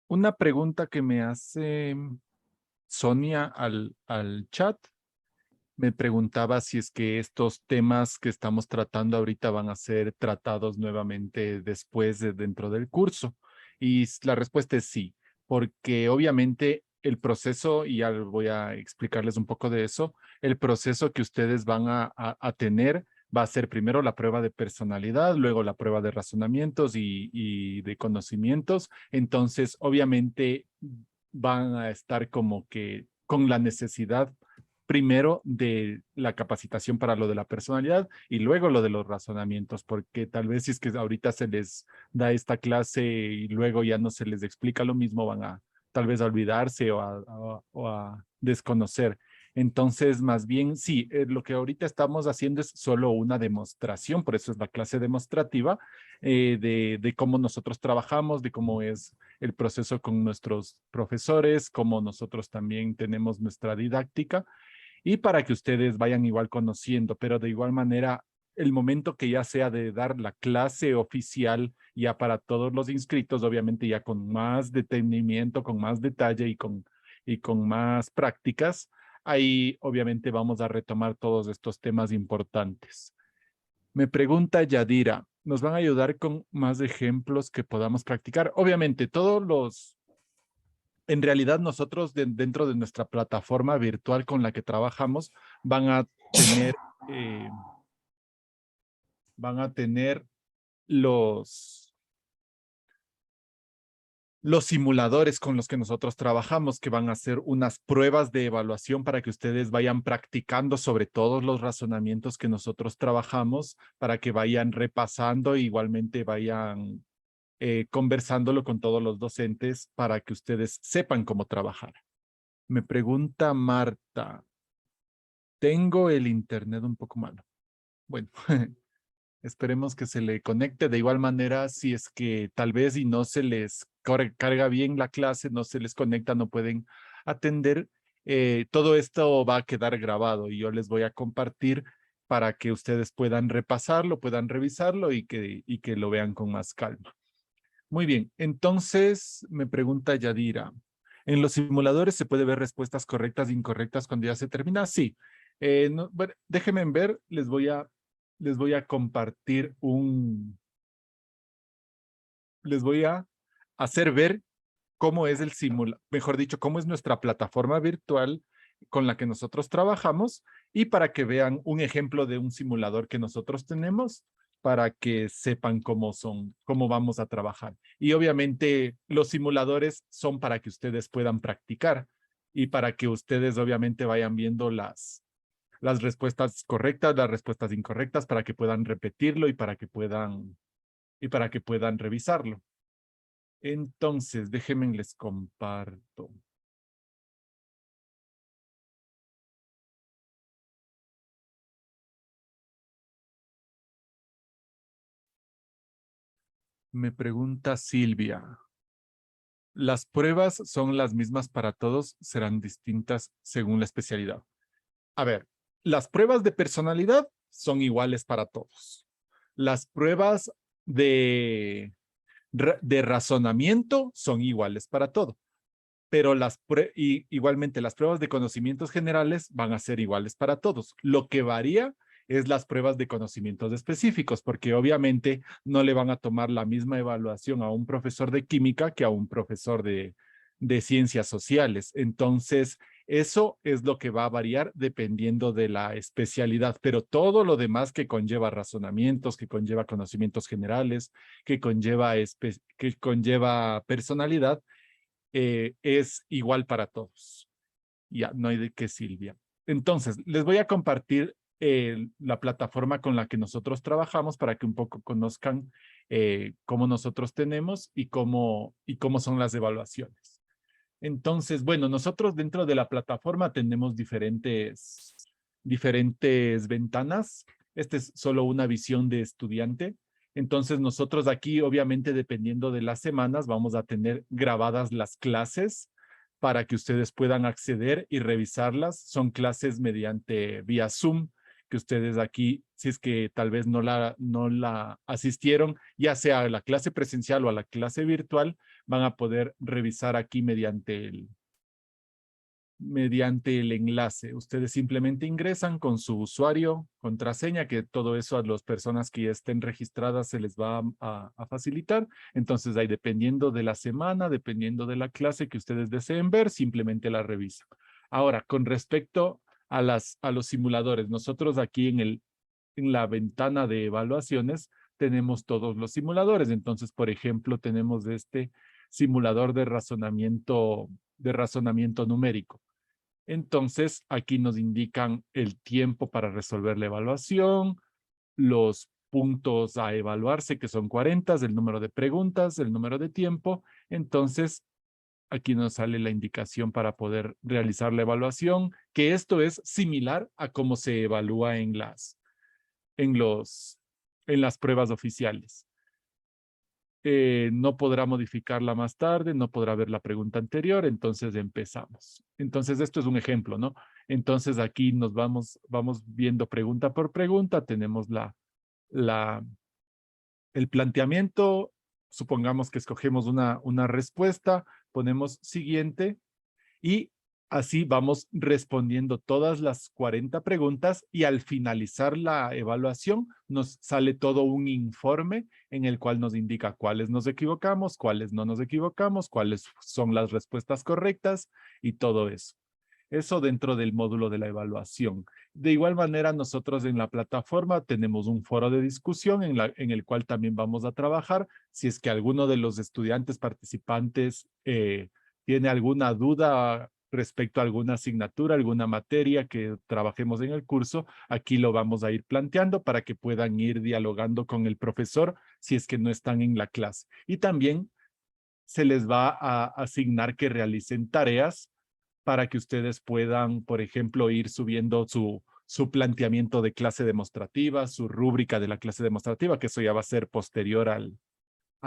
una pregunta que me hace Sonia al chat. Me preguntaba si es que estos temas que estamos tratando ahorita van a ser tratados nuevamente después dentro del curso. Y la respuesta es sí, porque obviamente el proceso, y ya voy a explicarles un poco de eso, el proceso que ustedes van a tener va a ser primero la prueba de personalidad, luego la prueba de razonamientos y de conocimientos. Entonces, obviamente van a estar como que con la necesidad primero de la capacitación para lo de la personalidad y luego lo de los razonamientos, porque tal vez si es que ahorita se les da esta clase y luego ya no se les explica lo mismo, van a tal vez a olvidarse o a desconocer. Entonces, más bien, sí, lo que ahorita estamos haciendo es solo una demostración, por eso es la clase demostrativa de cómo nosotros trabajamos, de cómo es el proceso con nuestros profesores, cómo nosotros también tenemos nuestra didáctica y para que ustedes vayan igual conociendo, pero de igual manera, el momento que ya sea de dar la clase oficial ya para todos los inscritos, obviamente ya con más detenimiento, con más detalle y con más prácticas, ahí obviamente vamos a retomar todos estos temas importantes. Me pregunta Yadira, ¿nos van a ayudar con más ejemplos que podamos practicar? Obviamente, en realidad nosotros dentro de nuestra plataforma virtual con la que trabajamos van a tener, eh, van a tener los, los simuladores con los que nosotros trabajamos, que van a ser unas pruebas de evaluación para que ustedes vayan practicando sobre todos los razonamientos que nosotros trabajamos, para que vayan repasando e igualmente vayan conversándolo con todos los docentes para que ustedes sepan cómo trabajar. Me pregunta Marta, tengo el internet un poco malo. Bueno, esperemos que se le conecte. De igual manera, si es que tal vez y no se les carga bien la clase, no se les conecta, no pueden atender, todo esto va a quedar grabado y yo les voy a compartir para que ustedes puedan repasarlo, puedan revisarlo y que lo vean con más calma. Muy bien, entonces me pregunta Yadira, ¿en los simuladores se puede ver respuestas correctas e incorrectas cuando ya se termina? Sí. Bueno, déjenme ver, les voy a compartir les voy a hacer ver cómo es el mejor dicho, cómo es nuestra plataforma virtual con la que nosotros trabajamos y para que vean un ejemplo de un simulador que nosotros tenemos para que sepan cómo vamos a trabajar. Y obviamente los simuladores son para que ustedes puedan practicar y para que ustedes obviamente vayan viendo las respuestas correctas, las respuestas incorrectas, para que puedan repetirlo y para que puedan revisarlo. Entonces, déjenme les comparto. Me pregunta Silvia. ¿Las pruebas son las mismas para todos? ¿Serán distintas según la especialidad? A ver, las pruebas de personalidad son iguales para todos. Las pruebas de razonamiento son iguales para todos. Pero igualmente las pruebas de conocimientos generales van a ser iguales para todos. Lo que varía es las pruebas de conocimientos específicos, porque obviamente no le van a tomar la misma evaluación a un profesor de química que a un profesor de ciencias sociales. Entonces, eso es lo que va a variar dependiendo de la especialidad, pero todo lo demás que conlleva razonamientos, que conlleva conocimientos generales, que conlleva personalidad, es igual para todos. Ya, no hay de qué, Silvia. Entonces, les voy a compartir la plataforma con la que nosotros trabajamos para que un poco conozcan cómo nosotros tenemos y cómo son las evaluaciones. Entonces, bueno, nosotros dentro de la plataforma tenemos diferentes ventanas. Esta es solo una visión de estudiante. Entonces, nosotros aquí, obviamente, dependiendo de las semanas, vamos a tener grabadas las clases para que ustedes puedan acceder y revisarlas. Son clases mediante vía Zoom, que ustedes aquí, si es que tal vez no la asistieron, ya sea a la clase presencial o a la clase virtual, van a poder revisar aquí mediante el enlace. Ustedes simplemente ingresan con su usuario, contraseña, que todo eso a las personas que ya estén registradas se les va a facilitar. Entonces ahí dependiendo de la semana, dependiendo de la clase que ustedes deseen ver, simplemente la revisan. Ahora, con respecto a los simuladores, nosotros aquí en la ventana de evaluaciones tenemos todos los simuladores. Entonces, por ejemplo, tenemos este simulador de razonamiento numérico. Entonces, aquí nos indican el tiempo para resolver la evaluación, los puntos a evaluarse, que son 40, el número de preguntas, el número de tiempo. Entonces, aquí nos sale la indicación para poder realizar la evaluación, que esto es similar a cómo se evalúa en las pruebas oficiales. No podrá modificarla más tarde, no podrá ver la pregunta anterior, entonces empezamos. Entonces, esto es un ejemplo, ¿no? Entonces, aquí nos vamos viendo pregunta por pregunta, tenemos la, el planteamiento, supongamos que escogemos una respuesta, ponemos siguiente y así vamos respondiendo todas las 40 preguntas y al finalizar la evaluación nos sale todo un informe en el cual nos indica cuáles nos equivocamos, cuáles no nos equivocamos, cuáles son las respuestas correctas y todo eso. Eso dentro del módulo de la evaluación. De igual manera, nosotros en la plataforma tenemos un foro de discusión en el cual también vamos a trabajar. Si es que alguno de los estudiantes participantes tiene alguna duda respecto a alguna asignatura, alguna materia que trabajemos en el curso, aquí lo vamos a ir planteando para que puedan ir dialogando con el profesor si es que no están en la clase. Y también se les va a asignar que realicen tareas para que ustedes puedan, por ejemplo, ir subiendo su planteamiento de clase demostrativa, su rúbrica de la clase demostrativa, que eso ya va a ser posterior a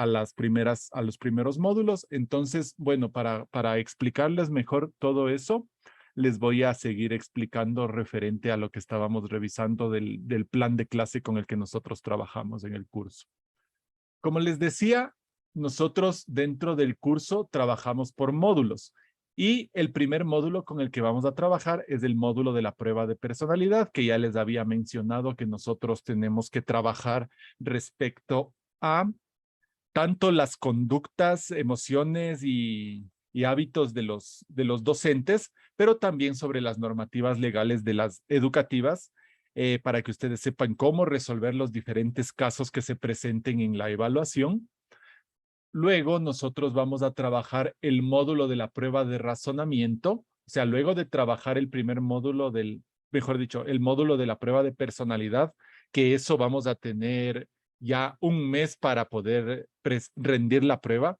los primeros módulos. Entonces, bueno, para explicarles mejor todo eso, les voy a seguir explicando referente a lo que estábamos revisando del plan de clase con el que nosotros trabajamos en el curso. Como les decía, nosotros dentro del curso trabajamos por módulos y el primer módulo con el que vamos a trabajar es el módulo de la prueba de personalidad, que ya les había mencionado que nosotros tenemos que trabajar respecto a tanto las conductas, emociones y hábitos de los docentes, pero también sobre las normativas legales de las educativas, para que ustedes sepan cómo resolver los diferentes casos que se presenten en la evaluación. Luego nosotros vamos a trabajar el módulo de la prueba de razonamiento, o sea, luego de trabajar el primer módulo mejor dicho, el módulo de la prueba de personalidad, que eso vamos a tener ya un mes para poder rendir la prueba.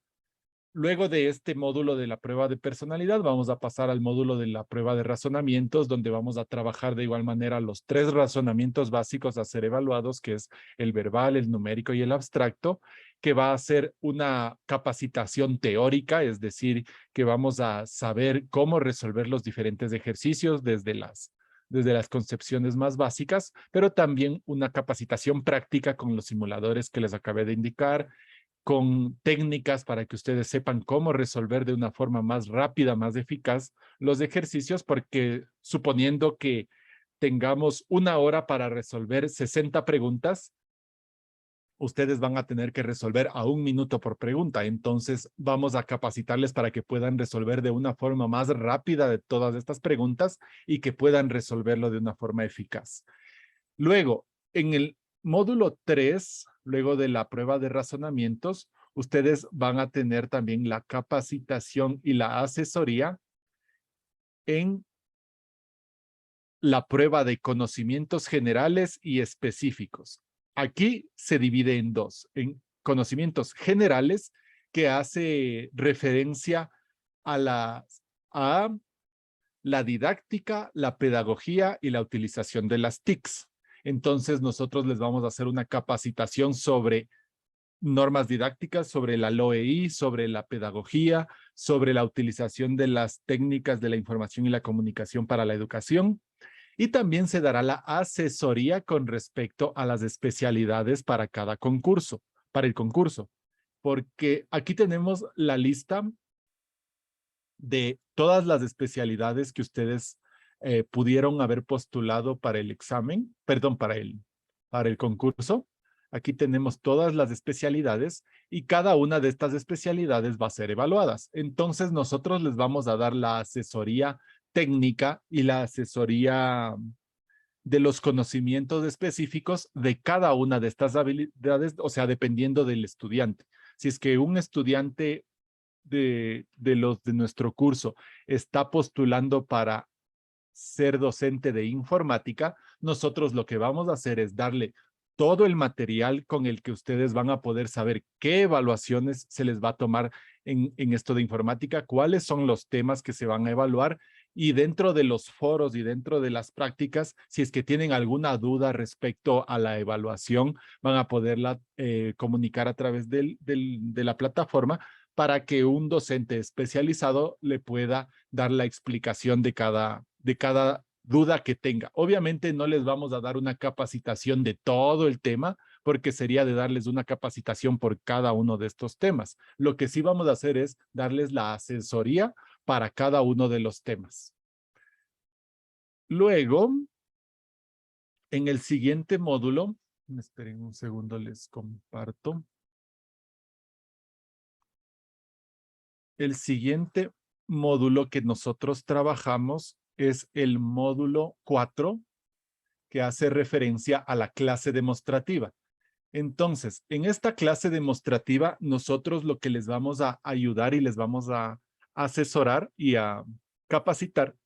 Luego de este módulo de la prueba de personalidad, vamos a pasar al módulo de la prueba de razonamientos, donde vamos a trabajar de igual manera los 3 razonamientos básicos a ser evaluados, que es el verbal, el numérico y el abstracto, que va a ser una capacitación teórica, es decir, que vamos a saber cómo resolver los diferentes ejercicios desde las concepciones más básicas, pero también una capacitación práctica con los simuladores que les acabé de indicar, con técnicas para que ustedes sepan cómo resolver de una forma más rápida, más eficaz los ejercicios, porque suponiendo que tengamos 1 hora para resolver 60 preguntas, ustedes van a tener que resolver a 1 minuto por pregunta. Entonces vamos a capacitarles para que puedan resolver de una forma más rápida de todas estas preguntas y que puedan resolverlo de una forma eficaz. Luego, en el módulo 3, luego de la prueba de razonamientos, ustedes van a tener también la capacitación y la asesoría en la prueba de conocimientos generales y específicos. Aquí se divide en dos, en conocimientos generales, que hace referencia a la didáctica, la pedagogía y la utilización de las TICs. Entonces nosotros les vamos a hacer una capacitación sobre normas didácticas, sobre la LOEI, sobre la pedagogía, sobre la utilización de las técnicas de la información y la comunicación para la educación. Y también se dará la asesoría con respecto a las especialidades para cada concurso, para el concurso. Porque aquí tenemos la lista de todas las especialidades que ustedes pudieron haber postulado para el examen, perdón, para el concurso. Aquí tenemos todas las especialidades y cada una de estas especialidades va a ser evaluadas. Entonces nosotros les vamos a dar la asesoría técnica y la asesoría de los conocimientos específicos de cada una de estas habilidades, o sea, dependiendo del estudiante. Si es que un estudiante de nuestro curso está postulando para ser docente de informática, nosotros lo que vamos a hacer es darle todo el material con el que ustedes van a poder saber qué evaluaciones se les va a tomar en esto de informática, cuáles son los temas que se van a evaluar y dentro de los foros y dentro de las prácticas, si es que tienen alguna duda respecto a la evaluación, van a poderla comunicar a través de la plataforma para que un docente especializado le pueda dar la explicación de cada duda que tenga. Obviamente no les vamos a dar una capacitación de todo el tema, porque sería de darles una capacitación por cada uno de estos temas. Lo que sí vamos a hacer es darles la asesoría para cada uno de los temas. Luego, en el siguiente módulo, esperen un segundo, les comparto. El siguiente módulo que nosotros trabajamos es el módulo 4, que hace referencia a la clase demostrativa. Entonces, en esta clase demostrativa, nosotros lo que les vamos a ayudar y les vamos a asesorar y a capacitar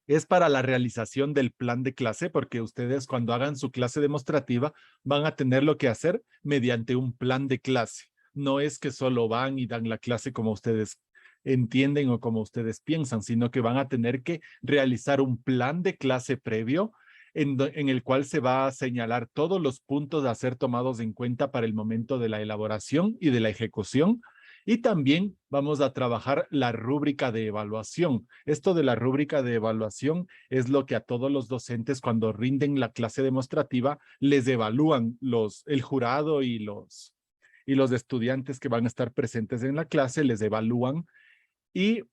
es para la realización del plan de clase, porque ustedes cuando hagan su clase demostrativa van a tener lo que hacer mediante un plan de clase. No es que solo van y dan la clase como ustedes entienden o como ustedes piensan, sino que van a tener que realizar un plan de clase previo en el cual se va a señalar todos los puntos a ser tomados en cuenta para el momento de la elaboración y de la ejecución. Y también vamos a trabajar la rúbrica de evaluación. Esto de la rúbrica de evaluación es lo que a todos los docentes cuando rinden la clase demostrativa les evalúan el jurado y los estudiantes que van a estar presentes en la clase, les evalúan y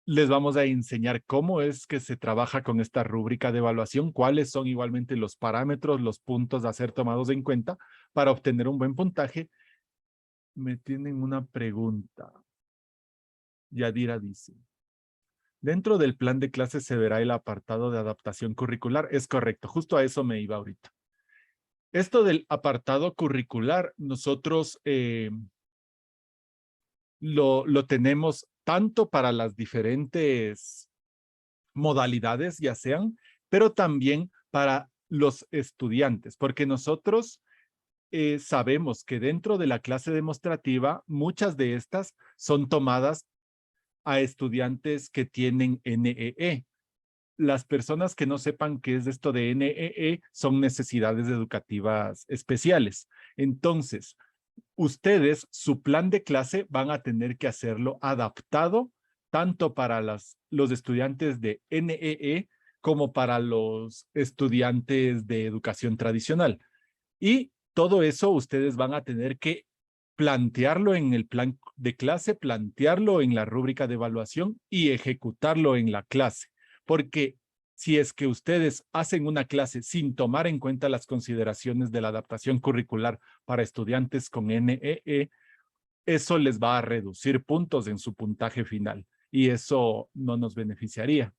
les vamos a enseñar cómo es que se trabaja con esta rúbrica de evaluación, cuáles son igualmente los parámetros, los puntos a ser tomados en cuenta para obtener un buen puntaje. Me tienen una pregunta. Yadira dice, dentro del plan de clases se verá el apartado de adaptación curricular. Es correcto, justo a eso me iba ahorita. Esto del apartado curricular, nosotros lo tenemos tanto para las diferentes modalidades, ya sean, pero también para los estudiantes, porque nosotros sabemos que dentro de la clase demostrativa, muchas de estas son tomadas a estudiantes que tienen NEE. Las personas que no sepan qué es esto de NEE son necesidades educativas especiales. Entonces, ustedes, su plan de clase van a tener que hacerlo adaptado tanto para los estudiantes de NEE como para los estudiantes de educación tradicional. Y todo eso ustedes van a tener que plantearlo en el plan de clase, plantearlo en la rúbrica de evaluación y ejecutarlo en la clase. Porque si es que ustedes hacen una clase sin tomar en cuenta las consideraciones de la adaptación curricular para estudiantes con NEE, eso les va a reducir puntos en su puntaje final. Y eso no nos beneficiaría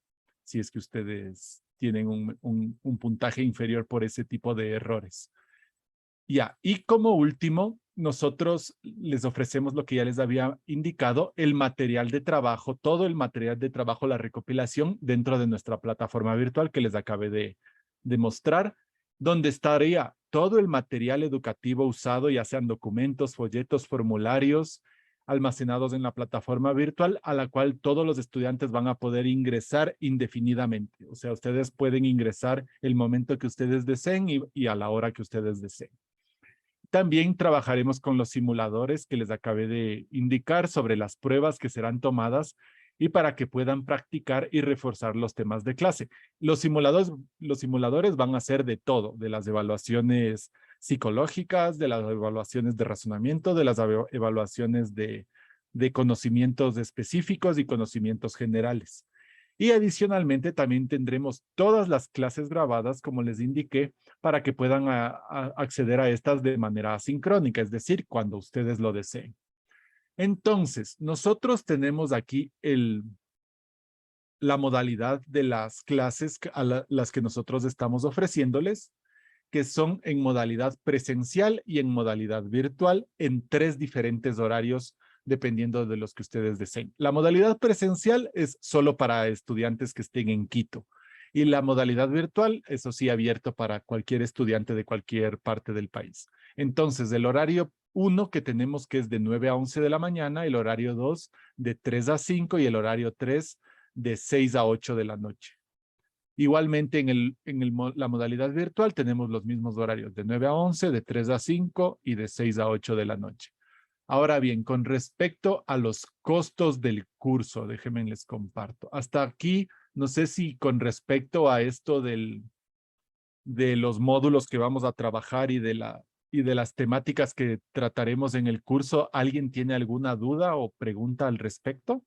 si es que ustedes tienen un puntaje inferior por ese tipo de errores. Ya, y como último, nosotros les ofrecemos lo que ya les había indicado, el material de trabajo, todo el material de trabajo, la recopilación dentro de nuestra plataforma virtual que les acabé de mostrar, donde estaría todo el material educativo usado, ya sean documentos, folletos, formularios, almacenados en la plataforma virtual a la cual todos los estudiantes van a poder ingresar indefinidamente. O sea, ustedes pueden ingresar el momento que ustedes deseen y a la hora que ustedes deseen. También trabajaremos con los simuladores que les acabé de indicar sobre las pruebas que serán tomadas y para que puedan practicar y reforzar los temas de clase. Los simuladores van a ser de todo, de las evaluaciones psicológicas, de las evaluaciones de razonamiento, de las evaluaciones de conocimientos específicos y conocimientos generales. Y adicionalmente también tendremos todas las clases grabadas, como les indiqué, para que puedan acceder a estas de manera asincrónica, es decir, cuando ustedes lo deseen. Entonces, nosotros tenemos aquí la modalidad de las clases las que nosotros estamos ofreciéndoles, que son en modalidad presencial y en modalidad virtual en 3 diferentes horarios dependiendo de los que ustedes deseen. La modalidad presencial es solo para estudiantes que estén en Quito. Y la modalidad virtual, eso sí, abierto para cualquier estudiante de cualquier parte del país. Entonces, el horario 1 que tenemos, que es de 9 a 11 de la mañana, el horario 2 de 3 a 5 y el horario 3 de 6 a 8 de la noche. Igualmente, la modalidad virtual tenemos los mismos horarios, de 9 a 11, de 3 a 5 y de 6 a 8 de la noche. Ahora bien, con respecto a los costos del curso, déjenme les comparto. Hasta aquí, no sé si con respecto a esto de los módulos que vamos a trabajar y de las temáticas que trataremos en el curso, ¿alguien tiene alguna duda o pregunta al respecto?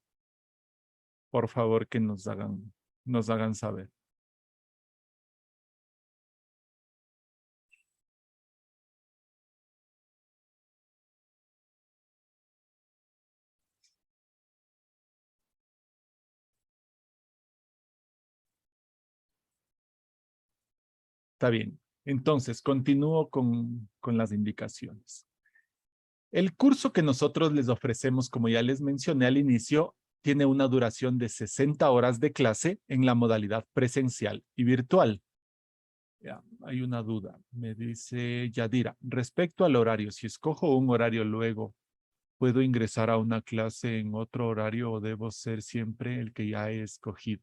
Por favor, que nos hagan saber. Está bien. Entonces, continúo con las indicaciones. El curso que nosotros les ofrecemos, como ya les mencioné al inicio, tiene una duración de 60 horas de clase en la modalidad presencial y virtual. Ya, hay una duda. Me dice Yadira, respecto al horario, si escojo un horario luego, ¿puedo ingresar a una clase en otro horario o debo ser siempre el que ya he escogido?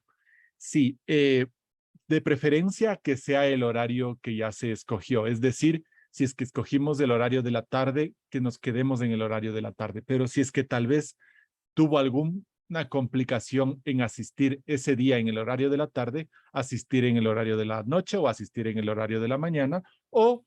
Sí, de preferencia que sea el horario que ya se escogió. Es decir, si es que escogimos el horario de la tarde, que nos quedemos en el horario de la tarde. Pero si es que tal vez tuvo alguna complicación en asistir ese día en el horario de la tarde, asistir en el horario de la noche o asistir en el horario de la mañana o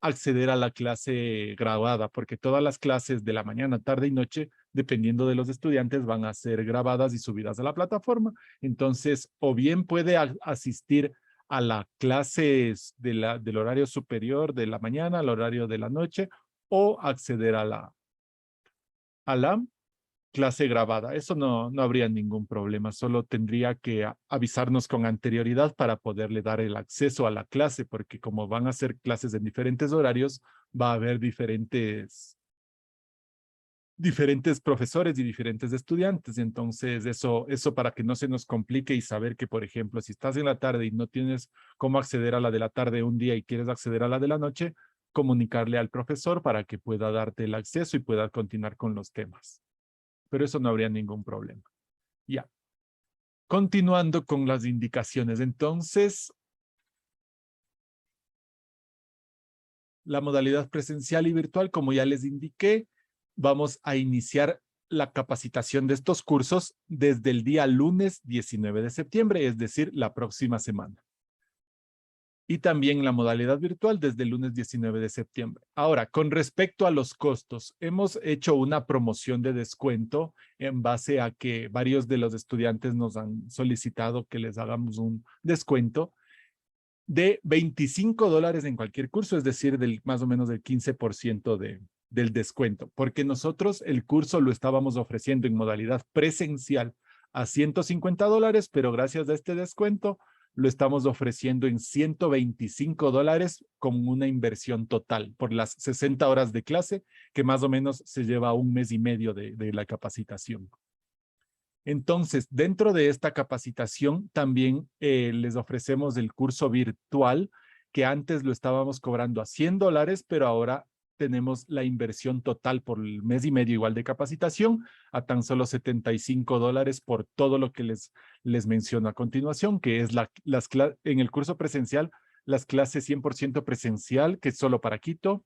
acceder a la clase grabada, porque todas las clases de la mañana, tarde y noche, dependiendo de los estudiantes, van a ser grabadas y subidas a la plataforma. Entonces, o bien puede asistir a la clases del horario superior de la mañana, al horario de la noche, o acceder a la clase grabada. Eso no habría ningún problema, solo tendría que avisarnos con anterioridad para poderle dar el acceso a la clase, porque como van a ser clases en diferentes horarios, va a haber diferentes profesores y diferentes estudiantes. Entonces, eso para que no se nos complique y saber que, por ejemplo, si estás en la tarde y no tienes cómo acceder a la de la tarde un día y quieres acceder a la de la noche, comunicarle al profesor para que pueda darte el acceso y pueda continuar con los temas. Pero eso no habría ningún problema. Ya. Continuando con las indicaciones. Entonces, la modalidad presencial y virtual, como ya les indiqué, vamos a iniciar la capacitación de estos cursos desde el día lunes 19 de septiembre, es decir, la próxima semana. Y también la modalidad virtual desde el lunes 19 de septiembre. Ahora, con respecto a los costos, hemos hecho una promoción de descuento en base a que varios de los estudiantes nos han solicitado que les hagamos un descuento de $25 en cualquier curso, es decir, más o menos del 15% del descuento, porque nosotros el curso lo estábamos ofreciendo en modalidad presencial a $150, pero gracias a este descuento lo estamos ofreciendo en $125 con una inversión total por las 60 horas de clase, que más o menos se lleva un mes y medio de la capacitación. Entonces, dentro de esta capacitación también les ofrecemos el curso virtual, que antes lo estábamos cobrando a $100, pero ahora tenemos la inversión total por el mes y medio igual de capacitación a tan solo $75 por todo lo que les menciono a continuación, que es en el curso presencial, las clases 100% presencial, que es solo para Quito,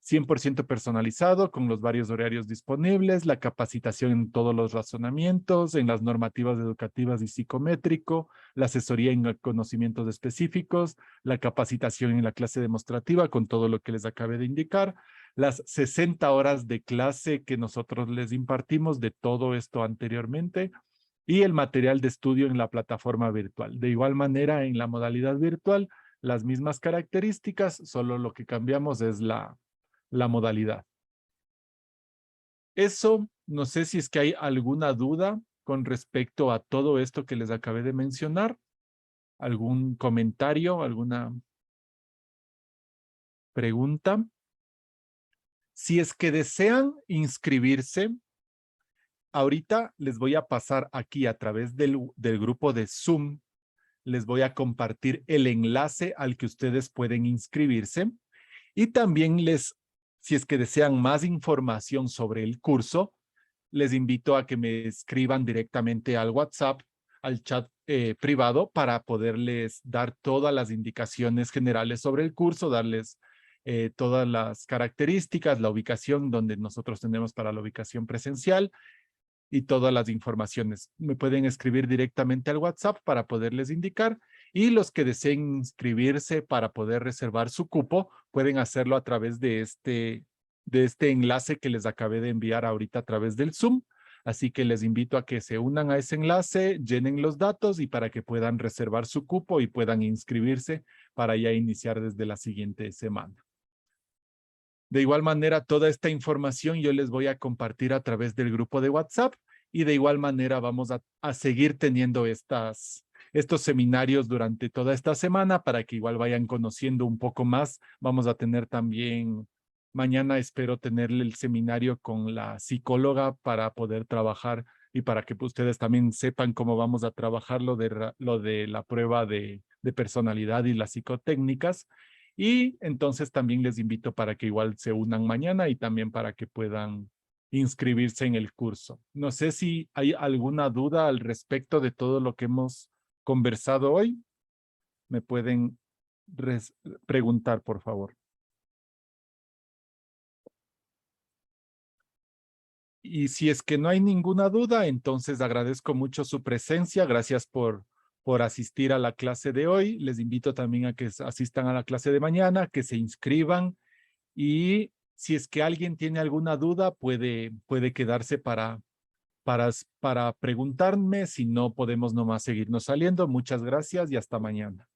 100% personalizado con los varios horarios disponibles, la capacitación en todos los razonamientos, en las normativas educativas y psicométrico, la asesoría en conocimientos específicos, la capacitación en la clase demostrativa con todo lo que les acabé de indicar, las 60 horas de clase que nosotros les impartimos de todo esto anteriormente y el material de estudio en la plataforma virtual. De igual manera, en la modalidad virtual, las mismas características, solo lo que cambiamos es la modalidad. Eso, no sé si es que hay alguna duda con respecto a todo esto que les acabé de mencionar. ¿Algún comentario, alguna pregunta? Si es que desean inscribirse, ahorita les voy a pasar aquí a través del grupo de Zoom, les voy a compartir el enlace al que ustedes pueden inscribirse y también si es que desean más información sobre el curso, les invito a que me escriban directamente al WhatsApp, al chat privado para poderles dar todas las indicaciones generales sobre el curso, darles todas las características, la ubicación donde nosotros tenemos para la ubicación presencial y todas las informaciones. Me pueden escribir directamente al WhatsApp para poderles indicar y los que deseen inscribirse para poder reservar su cupo pueden hacerlo a través de este enlace que les acabé de enviar ahorita a través del Zoom. Así que les invito a que se unan a ese enlace, llenen los datos y para que puedan reservar su cupo y puedan inscribirse para ya iniciar desde la siguiente semana. De igual manera, toda esta información yo les voy a compartir a través del grupo de WhatsApp y de igual manera vamos a seguir teniendo estos seminarios durante toda esta semana para que igual vayan conociendo un poco más. Vamos a tener también, mañana espero tenerle el seminario con la psicóloga para poder trabajar y para que ustedes también sepan cómo vamos a trabajar lo de la prueba de personalidad y las psicotécnicas. Y entonces también les invito para que igual se unan mañana y también para que puedan inscribirse en el curso. No sé si hay alguna duda al respecto de todo lo que hemos conversado hoy. Me pueden preguntar, por favor. Y si es que no hay ninguna duda, entonces agradezco mucho su presencia. Gracias por asistir a la clase de hoy. Les invito también a que asistan a la clase de mañana, que se inscriban y si es que alguien tiene alguna duda, puede quedarse para preguntarme. Si no, podemos nomás seguirnos saliendo. Muchas gracias y hasta mañana.